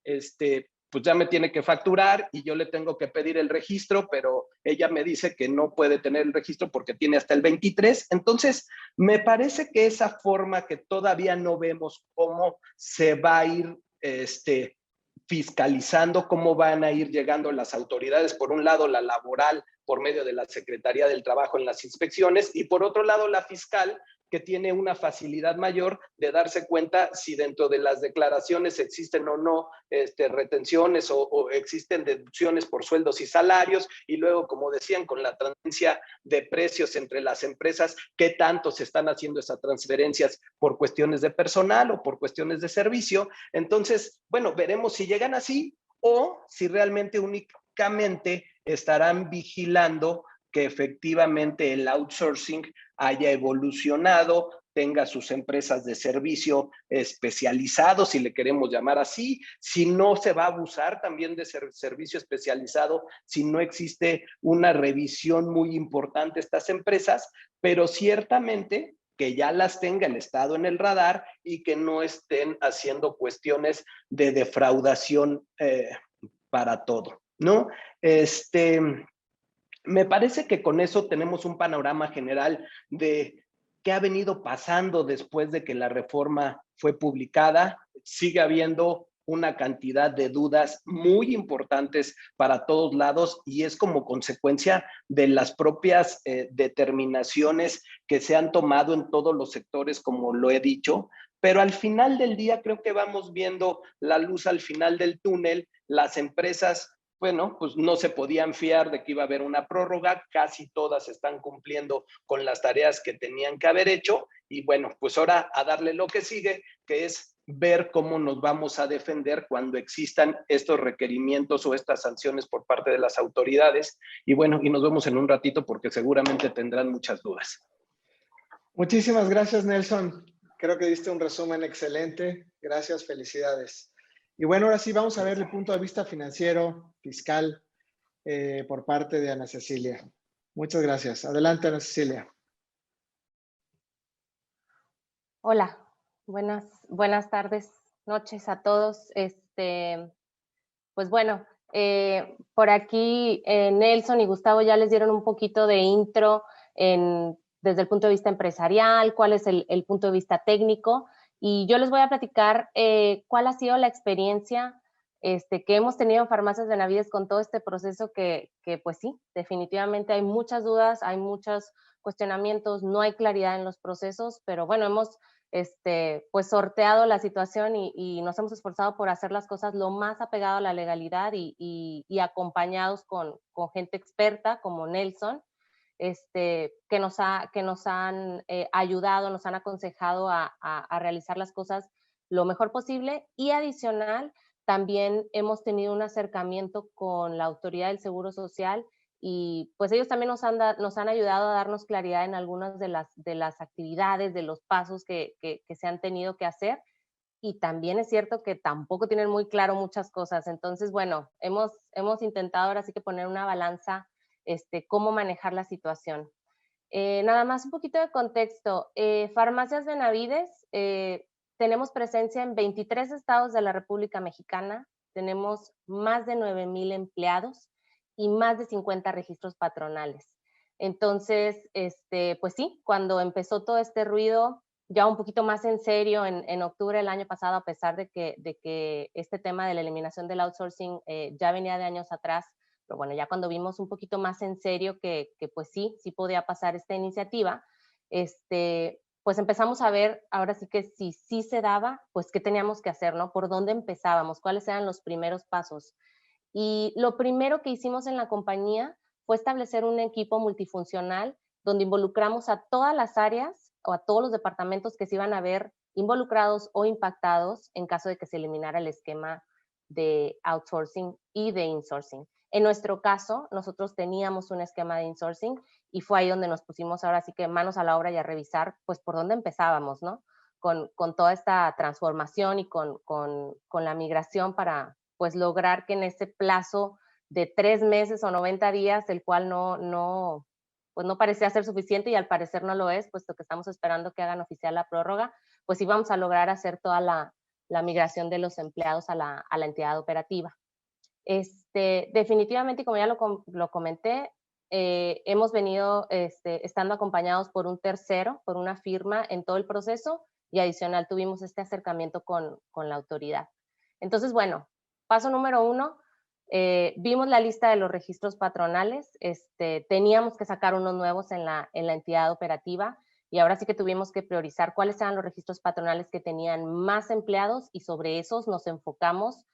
pues pues ya me tiene que facturar y yo le tengo que pedir el registro, pero ella me dice que no puede tener el registro porque tiene hasta el 23. Entonces, me parece que esa forma que todavía no vemos cómo se va a ir fiscalizando, cómo van a ir llegando las autoridades, por un lado la laboral por medio de la Secretaría del Trabajo en las inspecciones y por otro lado la fiscal, que tiene una facilidad mayor de darse cuenta si dentro de las declaraciones existen o no retenciones o existen deducciones por sueldos y salarios, y luego, como decían, con la transferencia de precios entre las empresas, qué tanto se están haciendo esas transferencias por cuestiones de personal o por cuestiones de servicio. Entonces, bueno, veremos si llegan así o si realmente únicamente estarán vigilando que efectivamente el outsourcing haya evolucionado, tenga sus empresas de servicio especializados, si le queremos llamar así, si no se va a abusar también de servicio especializado, si no existe una revisión muy importante de estas empresas, pero ciertamente que ya las tenga el Estado en el radar y que no estén haciendo cuestiones de defraudación para todo, ¿no? Me parece que con eso tenemos un panorama general de qué ha venido pasando después de que la reforma fue publicada. Sigue habiendo una cantidad de dudas muy importantes para todos lados y es como consecuencia de las propias determinaciones que se han tomado en todos los sectores, como lo he dicho, pero al final del día creo que vamos viendo la luz al final del túnel. Las empresas, bueno, pues no se podían fiar de que iba a haber una prórroga, casi todas están cumpliendo con las tareas que tenían que haber hecho y bueno, pues ahora a darle lo que sigue, que es ver cómo nos vamos a defender cuando existan estos requerimientos o estas sanciones por parte de las autoridades. Y bueno, y nos vemos en un ratito porque seguramente tendrán muchas dudas. Muchísimas gracias, Nelson. Creo que diste un resumen excelente. Gracias, felicidades. Y bueno, ahora sí vamos a ver el punto de vista financiero, fiscal, por parte de Ana Cecilia. Muchas gracias. Adelante, Ana Cecilia. Hola, buenas tardes, noches a todos. Pues bueno, por aquí Nelson y Gustavo ya les dieron un poquito de intro desde el punto de vista empresarial, cuál es el punto de vista técnico, y yo les voy a platicar cuál ha sido la experiencia que hemos tenido en Farmacias Benavides con todo este proceso que pues sí, definitivamente hay muchas dudas, hay muchos cuestionamientos, no hay claridad en los procesos, pero bueno, hemos pues sorteado la situación y nos hemos esforzado por hacer las cosas lo más apegado a la legalidad y acompañados con gente experta como Nelson, que nos han ayudado, nos han aconsejado a realizar las cosas lo mejor posible. Y adicional, también hemos tenido un acercamiento con la Autoridad del Seguro Social y pues ellos también nos han ayudado a darnos claridad en algunas de las actividades, de los pasos que se han tenido que hacer. Y también es cierto que tampoco tienen muy claro muchas cosas. Entonces, bueno, hemos intentado ahora sí que poner una balanza, cómo manejar la situación. Nada más un poquito de contexto. Farmacias Benavides, tenemos presencia en 23 estados de la República Mexicana, tenemos más de 9,000 empleados y más de 50 registros patronales. Entonces, pues sí, cuando empezó todo este ruido, ya un poquito más en serio, en octubre del año pasado, a pesar de que este tema de la eliminación del outsourcing ya venía de años atrás, pero bueno, ya cuando vimos un poquito más en serio que pues sí podía pasar esta iniciativa, pues empezamos a ver ahora sí que si sí se daba, pues qué teníamos que hacer, ¿no? ¿Por dónde empezábamos? ¿Cuáles eran los primeros pasos? Y lo primero que hicimos en la compañía fue establecer un equipo multifuncional donde involucramos a todas las áreas o a todos los departamentos que se iban a ver involucrados o impactados en caso de que se eliminara el esquema de outsourcing y de insourcing. En nuestro caso, nosotros teníamos un esquema de insourcing y fue ahí donde nos pusimos ahora sí que manos a la obra y a revisar pues por dónde empezábamos, ¿no? Con toda esta transformación y con la migración para pues lograr que en ese plazo de 3 meses o 90 días, el cual pues no parecía ser suficiente y al parecer no lo es, puesto que estamos esperando que hagan oficial la prórroga, pues íbamos a lograr hacer toda la migración de los empleados a la entidad operativa. Definitivamente, y como ya lo comenté, hemos venido estando acompañados por un tercero, por una firma en todo el proceso, y adicional tuvimos este acercamiento con la autoridad. Entonces, bueno, paso número 1, vimos la lista de los registros patronales, teníamos que sacar unos nuevos en la entidad operativa, y ahora sí que tuvimos que priorizar cuáles eran los registros patronales que tenían más empleados, y sobre esos nos enfocamos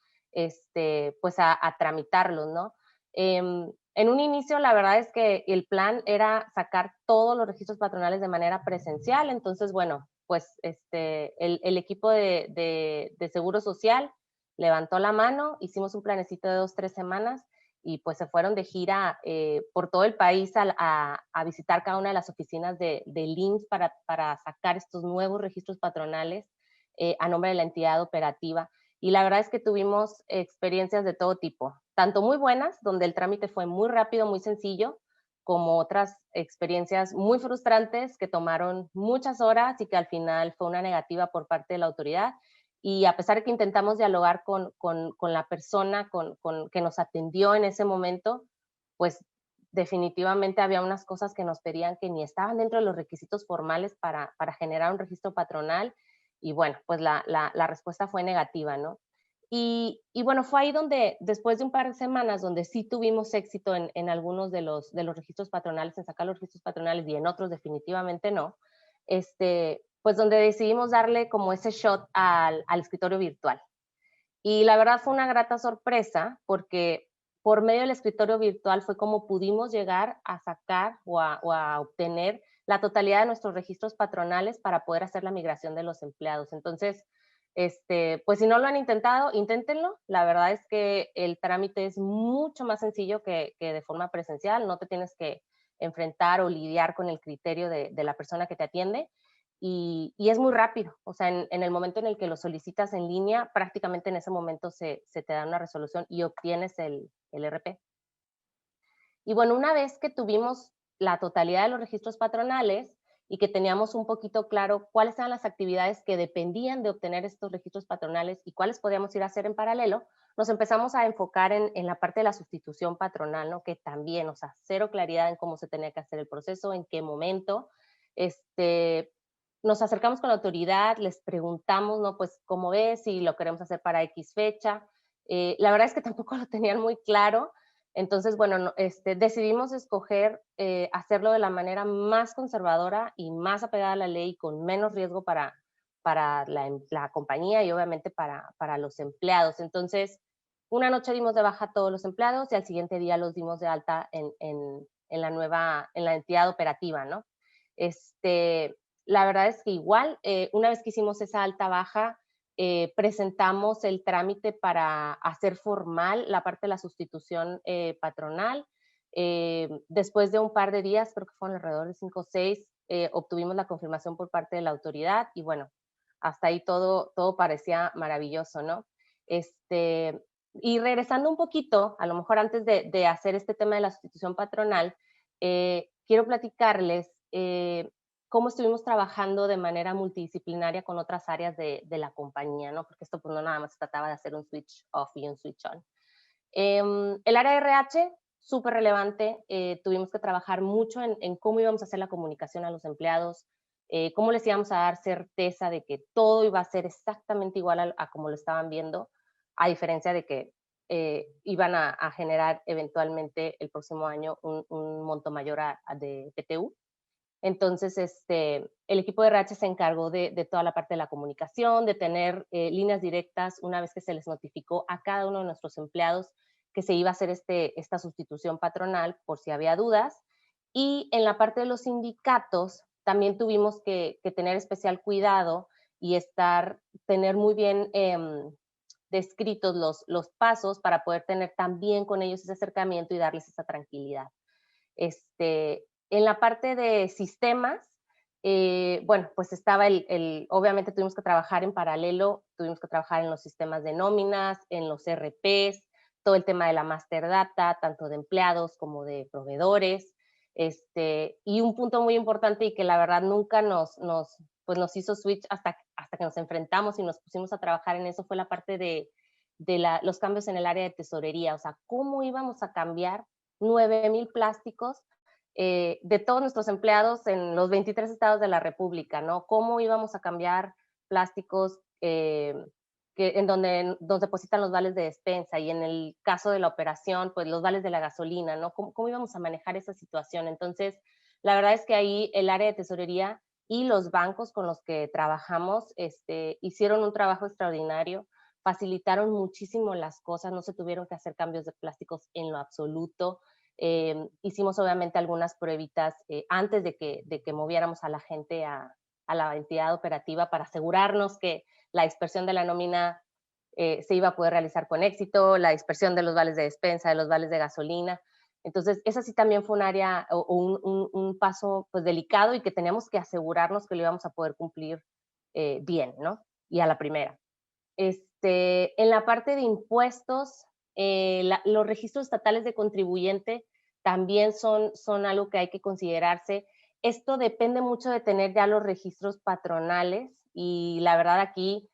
pues a tramitarlos, ¿no? En un inicio, la verdad es que el plan era sacar todos los registros patronales de manera presencial, entonces, bueno, pues el equipo de Seguro Social levantó la mano, hicimos un planecito de 2, 3 semanas y pues se fueron de gira por todo el país a visitar cada una de las oficinas de IMSS para sacar estos nuevos registros patronales a nombre de la entidad operativa. Y la verdad es que tuvimos experiencias de todo tipo, tanto muy buenas, donde el trámite fue muy rápido, muy sencillo, como otras experiencias muy frustrantes que tomaron muchas horas y que al final fue una negativa por parte de la autoridad. Y a pesar de que intentamos dialogar con la persona que nos atendió en ese momento, pues definitivamente había unas cosas que nos pedían que ni estaban dentro de los requisitos formales para generar un registro patronal. Y bueno, pues la respuesta fue negativa, ¿no? Y bueno, fue ahí donde, después de un par de semanas, donde sí tuvimos éxito en algunos de los registros patronales, en sacar los registros patronales, y en otros definitivamente no, pues donde decidimos darle como ese shot al escritorio virtual. Y la verdad fue una grata sorpresa, porque por medio del escritorio virtual fue como pudimos llegar a sacar o a obtener la totalidad de nuestros registros patronales para poder hacer la migración de los empleados. Entonces, pues si no lo han intentado, inténtenlo. La verdad es que el trámite es mucho más sencillo que de forma presencial. No te tienes que enfrentar o lidiar con el criterio de la persona que te atiende. Y es muy rápido. O sea, en el momento en el que lo solicitas en línea, prácticamente en ese momento se te da una resolución y obtienes el RP. Y bueno, una vez que tuvimos la totalidad de los registros patronales y que teníamos un poquito claro cuáles eran las actividades que dependían de obtener estos registros patronales y cuáles podíamos ir a hacer en paralelo, nos empezamos a enfocar en la parte de la sustitución patronal, ¿no? Que también, o sea, cero claridad en cómo se tenía que hacer el proceso, en qué momento. Nos acercamos con la autoridad, les preguntamos, ¿no? Pues, ¿cómo ves? Si lo queremos hacer para X fecha. La verdad es que tampoco lo tenían muy claro. Entonces, bueno, decidimos escoger hacerlo de la manera más conservadora y más apegada a la ley, con menos riesgo para la compañía y obviamente para los empleados. Entonces, una noche dimos de baja a todos los empleados y al siguiente día los dimos de alta en la entidad operativa, ¿no? La verdad es que igual, una vez que hicimos esa alta baja, presentamos el trámite para hacer formal la parte de la sustitución patronal. Después de un par de días, creo que fueron alrededor de 5 o 6, obtuvimos la confirmación por parte de la autoridad y bueno, hasta ahí todo parecía maravilloso, ¿no? Y regresando un poquito, a lo mejor antes de hacer este tema de la sustitución patronal, quiero platicarles cómo estuvimos trabajando de manera multidisciplinaria con otras áreas de la compañía, ¿no? Porque esto pues no nada más se trataba de hacer un switch off y un switch on. El área de RH, súper relevante, tuvimos que trabajar mucho en cómo íbamos a hacer la comunicación a los empleados, cómo les íbamos a dar certeza de que todo iba a ser exactamente igual a como lo estaban viendo, a diferencia de que iban a generar eventualmente el próximo año un monto mayor de PTU. Entonces, el equipo de RH se encargó de toda la parte de la comunicación, de tener líneas directas una vez que se les notificó a cada uno de nuestros empleados que se iba a hacer esta sustitución patronal por si había dudas. Y en la parte de los sindicatos también tuvimos que tener especial cuidado y tener muy bien descritos los pasos para poder tener también con ellos ese acercamiento y darles esa tranquilidad. En la parte de sistemas, bueno, pues estaba obviamente tuvimos que trabajar en paralelo, tuvimos que trabajar en los sistemas de nóminas, en los RPs, todo el tema de la master data, tanto de empleados como de proveedores, y un punto muy importante y que la verdad nunca nos hizo switch hasta que nos enfrentamos y nos pusimos a trabajar en eso fue la parte de los cambios en el área de tesorería, o sea, cómo íbamos a cambiar 9,000 plásticos de todos nuestros empleados en los 23 estados de la República, ¿no? Cómo íbamos a cambiar plásticos en donde depositan los vales de despensa, y en el caso de la operación, pues los vales de la gasolina, ¿no? ¿Cómo íbamos a manejar esa situación? Entonces, la verdad es que ahí el área de tesorería y los bancos con los que trabajamos hicieron un trabajo extraordinario, facilitaron muchísimo las cosas, no se tuvieron que hacer cambios de plásticos en lo absoluto. Hicimos obviamente algunas pruebitas antes de que moviéramos a la gente a la entidad operativa para asegurarnos que la dispersión de la nómina se iba a poder realizar con éxito, la dispersión de los vales de despensa, de los vales de gasolina. Entonces, esa sí también fue un área o un paso pues delicado, y que teníamos que asegurarnos que lo íbamos a poder cumplir bien, ¿no? Y a la primera. En la parte de impuestos, los registros estatales de contribuyente también son algo que hay que considerarse. Esto depende mucho de tener ya los registros patronales, y la verdad aquí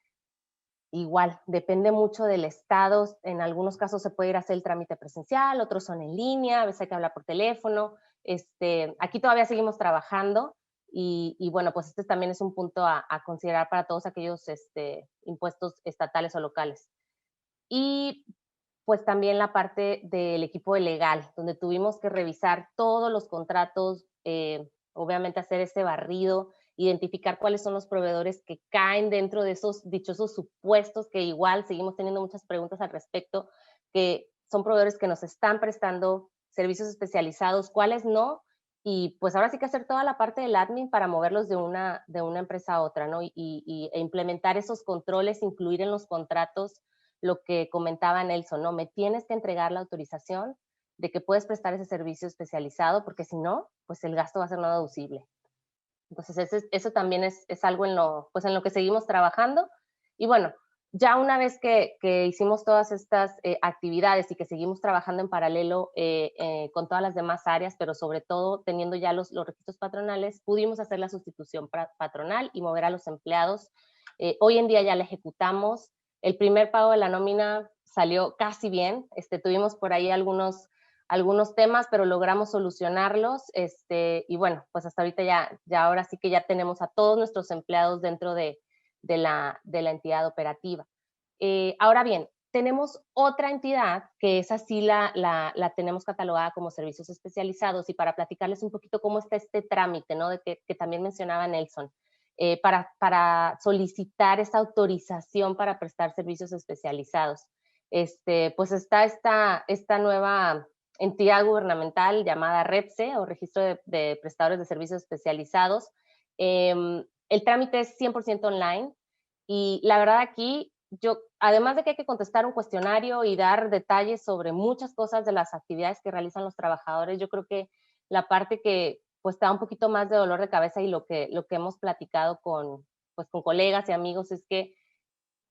igual, depende mucho del estado. En algunos casos se puede ir a hacer el trámite presencial, otros son en línea, a veces hay que hablar por teléfono. Aquí todavía seguimos trabajando, y bueno, pues este también es un punto a considerar para todos aquellos impuestos estatales o locales. Y pues también la parte del equipo de legal, donde tuvimos que revisar todos los contratos, obviamente hacer ese barrido, identificar cuáles son los proveedores que caen dentro de esos dichosos supuestos, que igual seguimos teniendo muchas preguntas al respecto, que son proveedores que nos están prestando servicios especializados, cuáles no, y pues ahora sí que hacer toda la parte del admin para moverlos de una empresa a otra, ¿no? E implementar esos controles, incluir en los contratos lo que comentaba Nelson, ¿no? Me tienes que entregar la autorización de que puedes prestar ese servicio especializado, porque si no, pues el gasto va a ser no deducible. Entonces, eso también es algo en lo que seguimos trabajando. Y bueno, ya una vez que hicimos todas estas actividades y que seguimos trabajando en paralelo con todas las demás áreas, pero sobre todo teniendo ya los registros patronales, pudimos hacer la sustitución patronal y mover a los empleados. Hoy en día ya la ejecutamos. El primer pago de la nómina salió casi bien. Tuvimos por ahí algunos temas, pero logramos solucionarlos, y bueno, pues hasta ahorita ya ahora sí que ya tenemos a todos nuestros empleados dentro de la entidad operativa. Ahora bien, tenemos otra entidad que esa sí la tenemos catalogada como servicios especializados, y para platicarles un poquito cómo está este trámite, ¿no? De que también mencionaba Nelson, para solicitar esa autorización para prestar servicios especializados. Pues está esta nueva entidad gubernamental llamada REPSE, o Registro de Prestadores de Servicios Especializados. El trámite es 100% online, y la verdad aquí, además de que hay que contestar un cuestionario y dar detalles sobre muchas cosas de las actividades que realizan los trabajadores, yo creo que la parte que pues da un poquito más de dolor de cabeza, y lo que hemos platicado con colegas y amigos, es que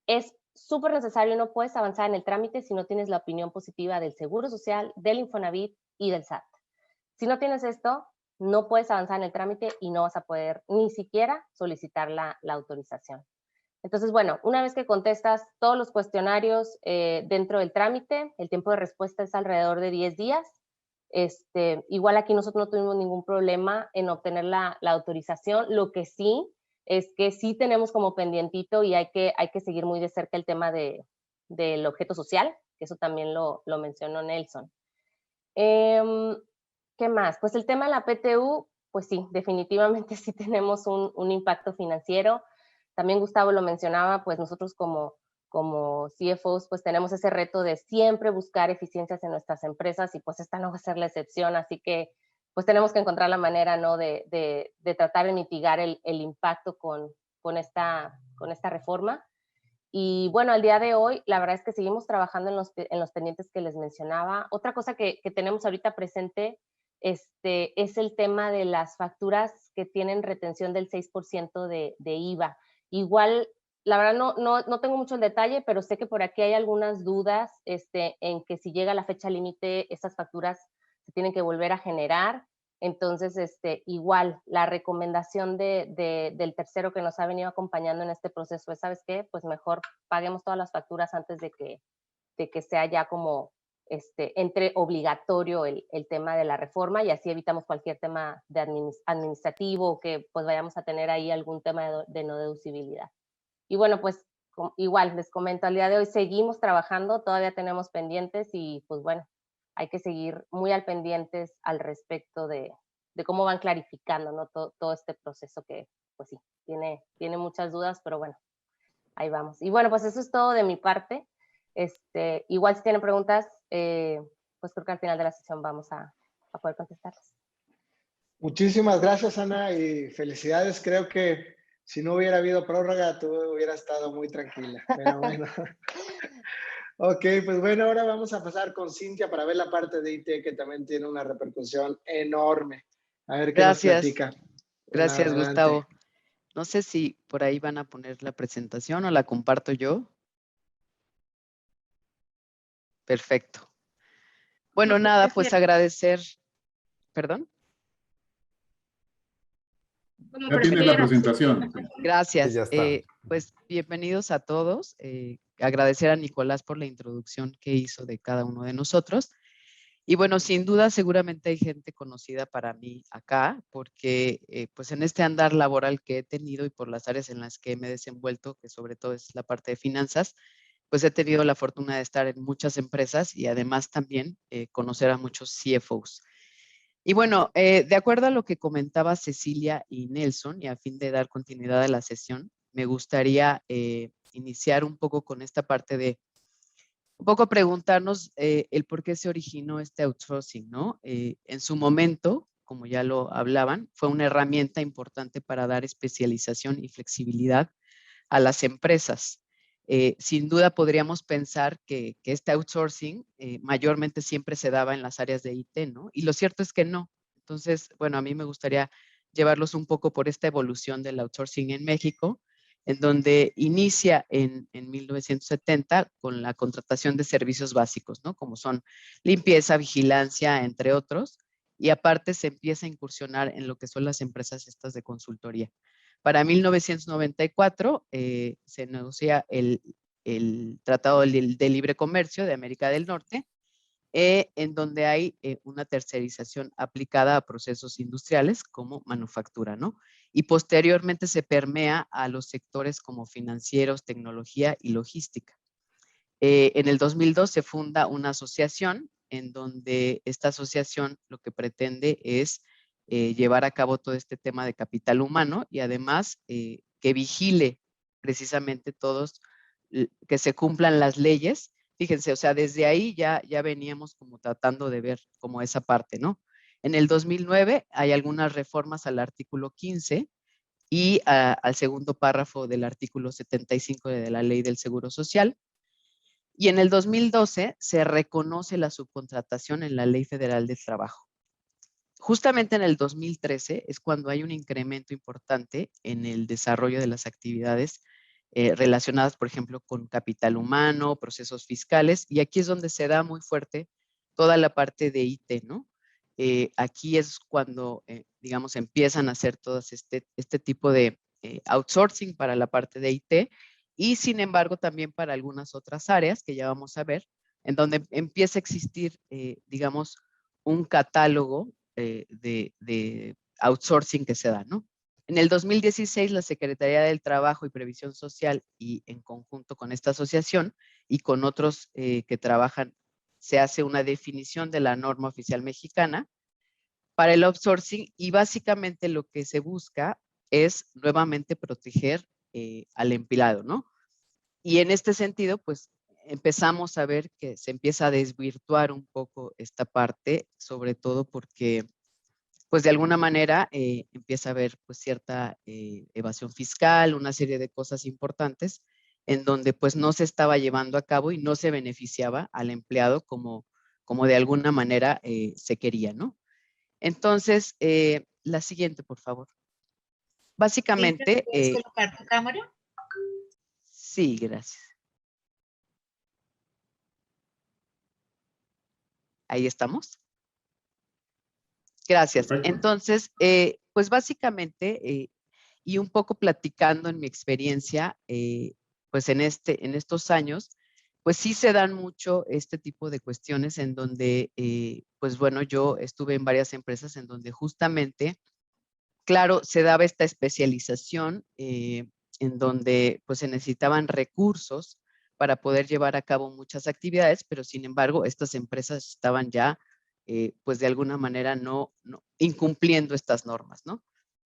es súper necesario, no puedes avanzar en el trámite si no tienes la opinión positiva del Seguro Social, del Infonavit y del SAT. Si no tienes esto, no puedes avanzar en el trámite y no vas a poder ni siquiera solicitar la autorización. Entonces, bueno, una vez que contestas todos los cuestionarios dentro del trámite, el tiempo de respuesta es alrededor de 10 días. Igual aquí nosotros no tuvimos ningún problema en obtener la autorización. Lo que sí es que sí tenemos como pendientito, y hay que seguir muy de cerca el tema del objeto social, que eso también lo mencionó Nelson. ¿Qué más? Pues el tema de la PTU, pues sí, definitivamente sí tenemos un impacto financiero. También Gustavo lo mencionaba, pues nosotros como CFOs, pues tenemos ese reto de siempre buscar eficiencias en nuestras empresas, y pues esta no va a ser la excepción, así que pues tenemos que encontrar la manera, ¿no?, de tratar de mitigar el impacto con esta reforma. Y bueno, al día de hoy, la verdad es que seguimos trabajando en los pendientes que les mencionaba. Otra cosa que tenemos ahorita presente es el tema de las facturas que tienen retención del 6% de IVA. Igual, la verdad no tengo mucho el detalle, pero sé que por aquí hay algunas dudas en que si llega la fecha límite, estas facturas se tienen que volver a generar. Entonces, igual, la recomendación del tercero que nos ha venido acompañando en este proceso es, ¿sabes qué? Pues mejor paguemos todas las facturas antes de que de que sea ya como entre obligatorio el tema de la reforma, y así evitamos cualquier tema de administrativo o que pues vayamos a tener ahí algún tema de no deducibilidad. Y bueno, pues igual les comento, al día de hoy seguimos trabajando, todavía tenemos pendientes y pues bueno, hay que seguir muy al pendientes al respecto de cómo van clarificando, ¿no? Todo este proceso que pues sí, tiene muchas dudas, pero bueno, ahí vamos. Y bueno, pues eso es todo de mi parte. Igual si tienen preguntas, pues creo que al final de la sesión vamos a poder contestarlas. Muchísimas gracias, Ana, y felicidades. Creo que si no hubiera habido prórroga, tú hubieras estado muy tranquila. Pero bueno. Ok, pues bueno, ahora vamos a pasar con Cintia para ver la parte de IT, que también tiene una repercusión enorme. A ver qué nos platica. Gracias, Adelante. Gustavo. No sé si por ahí van a poner la presentación o la comparto yo. Perfecto. Bueno, nada, pues agradecer. ¿Perdón? Ya tienes la presentación. Gracias. Sí, ya está. Pues bienvenidos a todos. Agradecer a Nicolás por la introducción que hizo de cada uno de nosotros. Y bueno, sin duda, seguramente hay gente conocida para mí acá, porque pues en este andar laboral que he tenido y por las áreas en las que me he desenvuelto, que sobre todo es la parte de finanzas, pues he tenido la fortuna de estar en muchas empresas y además también conocer a muchos CFOs. Y bueno, de acuerdo a lo que comentaba Cecilia y Nelson, y a fin de dar continuidad a la sesión, me gustaría iniciar un poco con esta parte de un poco preguntarnos el por qué se originó este outsourcing, ¿no? En su momento, como ya lo hablaban, fue una herramienta importante para dar especialización y flexibilidad a las empresas. Sin duda podríamos pensar que este outsourcing mayormente siempre se daba en las áreas de IT, ¿no? Y lo cierto es que no. Entonces, bueno, a mí me gustaría llevarlos un poco por esta evolución del outsourcing en México, en donde inicia en 1970 con la contratación de servicios básicos, ¿no? Como son limpieza, vigilancia, entre otros, y aparte se empieza a incursionar en lo que son las empresas estas de consultoría. Para 1994 se negocia el Tratado de Libre Comercio de América del Norte, en donde hay una tercerización aplicada a procesos industriales como manufactura, ¿no? Y posteriormente se permea a los sectores como financieros, tecnología y logística. En el 2002 se funda una asociación en donde esta asociación lo que pretende es llevar a cabo todo este tema de capital humano y además que vigile precisamente todos, que se cumplan las leyes. Fíjense, o sea, desde ahí ya veníamos como tratando de ver como esa parte, ¿no? En el 2009 hay algunas reformas al artículo 15 y al segundo párrafo del artículo 75 de la Ley del Seguro Social. Y en el 2012 se reconoce la subcontratación en la Ley Federal del Trabajo. Justamente en el 2013 es cuando hay un incremento importante en el desarrollo de las actividades relacionadas, por ejemplo, con capital humano, procesos fiscales, y aquí es donde se da muy fuerte toda la parte de IT, ¿no? Aquí es cuando, digamos, empiezan a hacer todas este tipo de outsourcing para la parte de IT, y sin embargo también para algunas otras áreas que ya vamos a ver, en donde empieza a existir, digamos, un catálogo de outsourcing que se da, ¿no? En el 2016, la Secretaría del Trabajo y Previsión Social, y en conjunto con esta asociación y con otros que trabajan, se hace una definición de la norma oficial mexicana para el outsourcing, y básicamente lo que se busca es nuevamente proteger al empleado, ¿no? Y en este sentido, pues empezamos a ver que se empieza a desvirtuar un poco esta parte, sobre todo porque pues de alguna manera empieza a haber pues cierta evasión fiscal, una serie de cosas importantes en donde pues no se estaba llevando a cabo y no se beneficiaba al empleado como de alguna manera se quería, ¿no? Entonces, la siguiente, por favor. Básicamente... ¿Puedes colocar tu cámara? Sí, gracias. Ahí estamos. Gracias. Perfecto. Entonces, pues básicamente, y un poco platicando en mi experiencia, pues en estos años, pues sí se dan mucho este tipo de cuestiones en donde, pues bueno, yo estuve en varias empresas en donde justamente, claro, se daba esta especialización en donde pues se necesitaban recursos para poder llevar a cabo muchas actividades, pero sin embargo, estas empresas estaban ya, pues de alguna manera no incumpliendo estas normas, ¿no?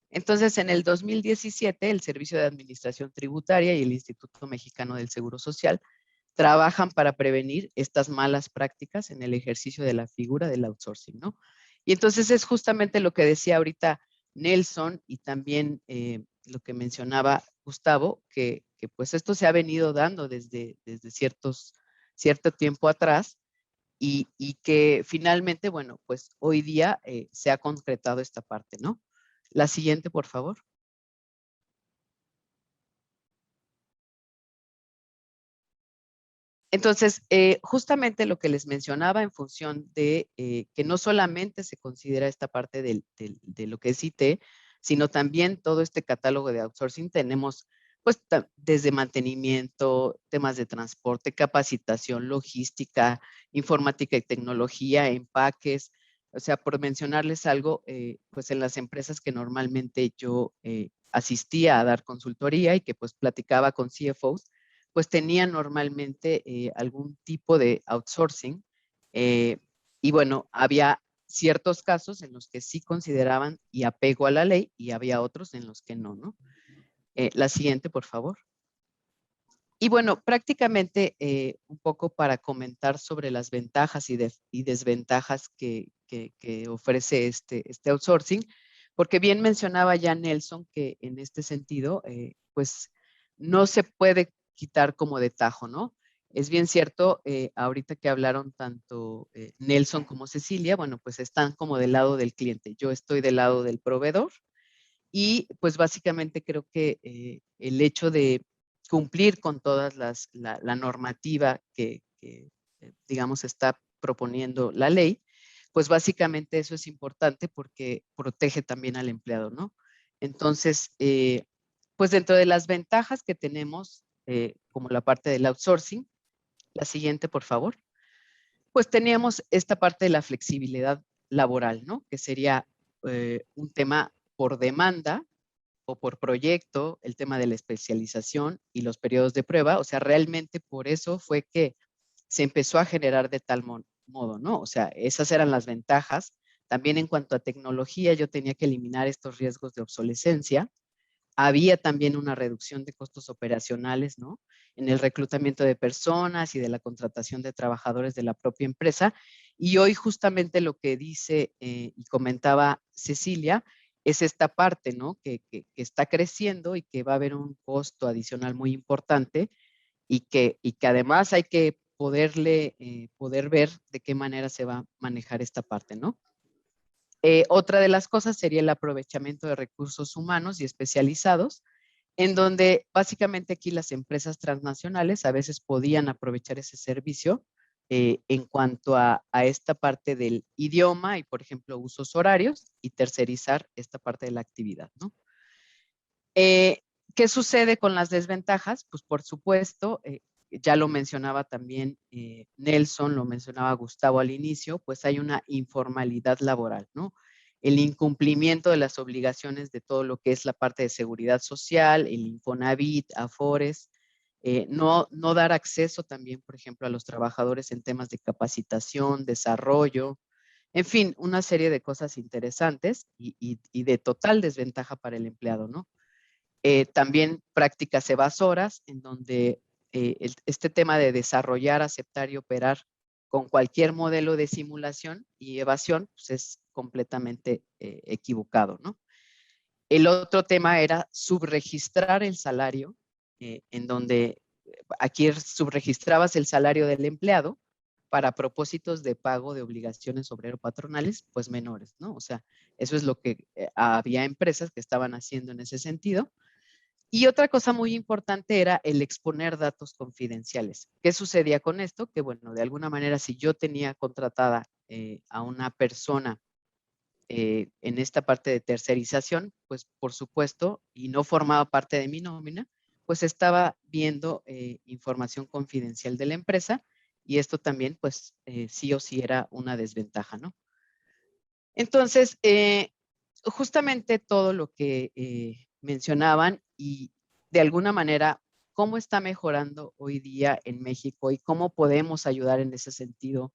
Entonces, en el 2017, el Servicio de Administración Tributaria y el Instituto Mexicano del Seguro Social trabajan para prevenir estas malas prácticas en el ejercicio de la figura del outsourcing, ¿no? Y entonces es justamente lo que decía ahorita Nelson y también lo que mencionaba Gustavo, que pues esto se ha venido dando desde cierto tiempo atrás y que finalmente, bueno, pues hoy día se ha concretado esta parte, ¿no? La siguiente, por favor. Entonces, justamente lo que les mencionaba en función de que no solamente se considera esta parte de lo que es IT, sino también todo este catálogo de outsourcing. Tenemos pues desde mantenimiento, temas de transporte, capacitación, logística, informática y tecnología, empaques. O sea, por mencionarles algo, pues en las empresas que normalmente yo asistía a dar consultoría y que pues platicaba con CFOs, pues tenían normalmente algún tipo de outsourcing. Y bueno, había ciertos casos en los que sí consideraban y apego a la ley y había otros en los que no, ¿no? La siguiente, por favor. Y bueno, prácticamente un poco para comentar sobre las ventajas y desventajas que ofrece este outsourcing, porque bien mencionaba ya Nelson que en este sentido, pues no se puede quitar como de tajo, ¿no? Es bien cierto, ahorita que hablaron tanto Nelson como Cecilia, bueno, pues están como del lado del cliente. Yo estoy del lado del proveedor y pues básicamente creo que el hecho de cumplir con todas la normativa que digamos está proponiendo la ley, pues básicamente eso es importante porque protege también al empleado, ¿no? Entonces, pues dentro de las ventajas que tenemos, como la parte del outsourcing, la siguiente, por favor, pues teníamos esta parte de la flexibilidad laboral, ¿no? Que sería un tema por demanda o por proyecto, el tema de la especialización y los periodos de prueba. O sea, realmente por eso fue que se empezó a generar de tal modo, ¿no? O sea, esas eran las ventajas. También en cuanto a tecnología, yo tenía que eliminar estos riesgos de obsolescencia. Había también una reducción de costos operacionales, ¿no? En el reclutamiento de personas y de la contratación de trabajadores de la propia empresa. Y hoy justamente lo que dice y comentaba Cecilia es esta parte, ¿no? Que está creciendo y que va a haber un costo adicional muy importante y que además hay que poder ver de qué manera se va a manejar esta parte, ¿no? Otra de las cosas sería el aprovechamiento de recursos humanos y especializados, en donde básicamente aquí las empresas transnacionales a veces podían aprovechar ese servicio en cuanto a esta parte del idioma y, por ejemplo, usos horarios y tercerizar esta parte de la actividad, ¿no? ¿Qué sucede con las desventajas? Pues por supuesto, ya lo mencionaba también Nelson, lo mencionaba Gustavo al inicio, pues hay una informalidad laboral, ¿no? El incumplimiento de las obligaciones de todo lo que es la parte de seguridad social, el Infonavit, Afores, no dar acceso también, por ejemplo, a los trabajadores en temas de capacitación, desarrollo, en fin, una serie de cosas interesantes y de total desventaja para el empleado, ¿no? También prácticas evasoras, en donde este tema de desarrollar, aceptar y operar con cualquier modelo de simulación y evasión, pues es completamente equivocado, ¿no? El otro tema era subregistrar el salario, en donde aquí subregistrabas el salario del empleado para propósitos de pago de obligaciones obrero-patronales, pues menores, ¿no? O sea, eso es lo que había empresas que estaban haciendo en ese sentido. Y otra cosa muy importante era el exponer datos confidenciales. ¿Qué sucedía con esto? Que bueno, de alguna manera, si yo tenía contratada a una persona en esta parte de tercerización, pues por supuesto, y no formaba parte de mi nómina, pues estaba viendo información confidencial de la empresa y esto también pues sí o sí era una desventaja, ¿no? Entonces, justamente todo lo que mencionaban y de alguna manera cómo está mejorando hoy día en México y cómo podemos ayudar en ese sentido,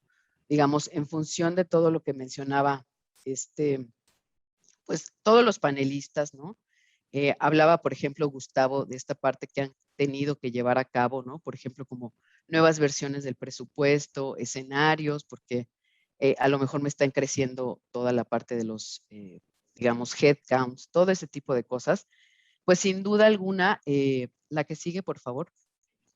digamos, en función de todo lo que mencionaba pues todos los panelistas, ¿no? Hablaba, por ejemplo, Gustavo, de esta parte que han tenido que llevar a cabo, ¿no? Por ejemplo, como nuevas versiones del presupuesto, escenarios, porque a lo mejor me están creciendo toda la parte de los, digamos, headcounts, todo ese tipo de cosas. Pues sin duda alguna, la que sigue, por favor.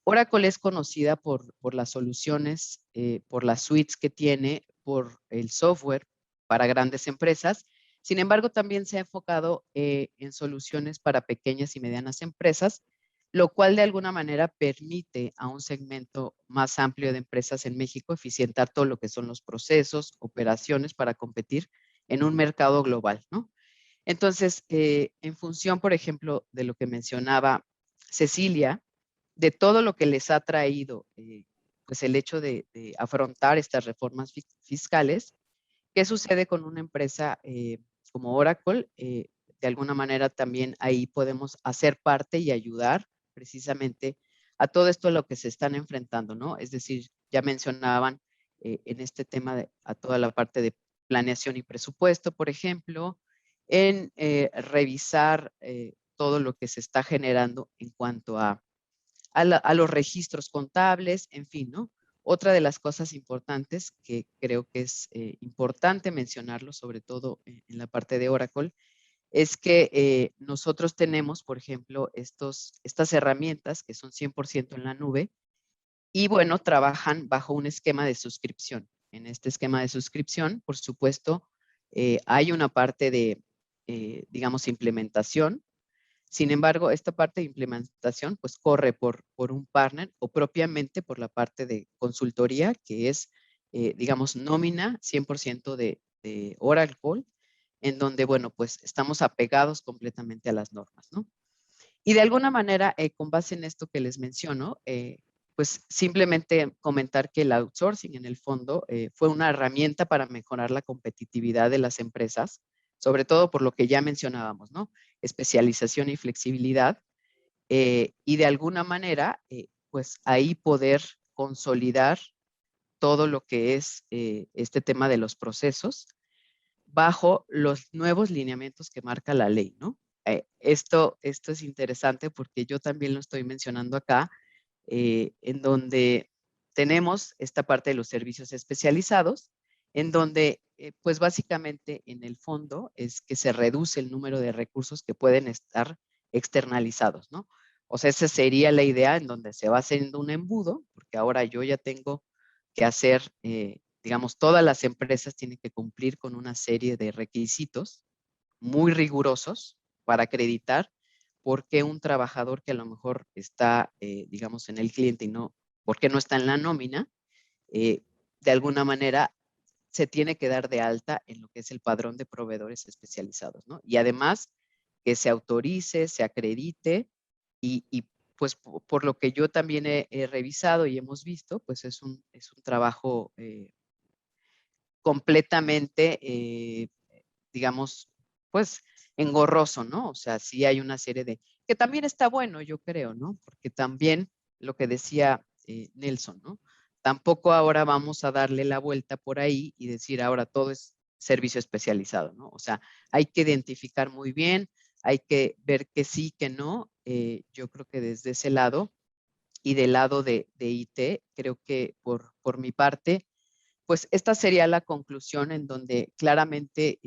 Oracle es conocida por las soluciones, por las suites que tiene, por el software para grandes empresas. Sin embargo, también se ha enfocado en soluciones para pequeñas y medianas empresas, lo cual de alguna manera permite a un segmento más amplio de empresas en México eficientar todo lo que son los procesos, operaciones para competir en un mercado global, ¿no? Entonces, en función, por ejemplo, de lo que mencionaba Cecilia, de todo lo que les ha traído pues el hecho de afrontar estas reformas fiscales, ¿qué sucede con una empresa como Oracle? De alguna manera también ahí podemos hacer parte y ayudar precisamente a todo esto a lo que se están enfrentando, ¿no? Es decir, ya mencionaban en este tema a toda la parte de planeación y presupuesto, por ejemplo, en revisar todo lo que se está generando en cuanto a los registros contables, en fin, ¿no? Otra de las cosas importantes que creo que es importante mencionarlo, sobre todo en la parte de Oracle, es que nosotros tenemos, por ejemplo, estas herramientas que son 100% en la nube y, bueno, trabajan bajo un esquema de suscripción. En este esquema de suscripción, por supuesto, hay una parte de, digamos, implementación. Sin embargo, esta parte de implementación pues corre por un partner o propiamente por la parte de consultoría, que es, digamos, nómina 100% de Oracle, en donde, bueno, pues estamos apegados completamente a las normas, ¿no? Y de alguna manera, con base en esto que les menciono, pues simplemente comentar que el outsourcing en el fondo fue una herramienta para mejorar la competitividad de las empresas, sobre todo por lo que ya mencionábamos, ¿no? Especialización y flexibilidad, y de alguna manera, pues ahí poder consolidar todo lo que es este tema de los procesos bajo los nuevos lineamientos que marca la ley, ¿no? Esto es interesante porque yo también lo estoy mencionando acá, en donde tenemos esta parte de los servicios especializados, en donde, pues básicamente en el fondo es que se reduce el número de recursos que pueden estar externalizados, ¿no? O sea, esa sería la idea en donde se va haciendo un embudo, porque ahora yo ya tengo que hacer, digamos, todas las empresas tienen que cumplir con una serie de requisitos muy rigurosos para acreditar por qué un trabajador que a lo mejor está, digamos, en el cliente y no, por qué no está en la nómina, de alguna manera se tiene que dar de alta en lo que es el padrón de proveedores especializados, ¿no? Y además que se autorice, se acredite y pues por lo que yo también he revisado y hemos visto, pues es un trabajo completamente, digamos, pues engorroso, ¿no? O sea, sí hay una serie de, que también está bueno, yo creo, ¿no? Porque también lo que decía Nelson, ¿no? Tampoco ahora vamos a darle la vuelta por ahí y decir ahora todo es servicio especializado, ¿no? O sea, hay que identificar muy bien, hay que ver que sí, que no. Yo creo que desde ese lado y del lado de IT, creo que por mi parte, pues esta sería la conclusión en donde claramente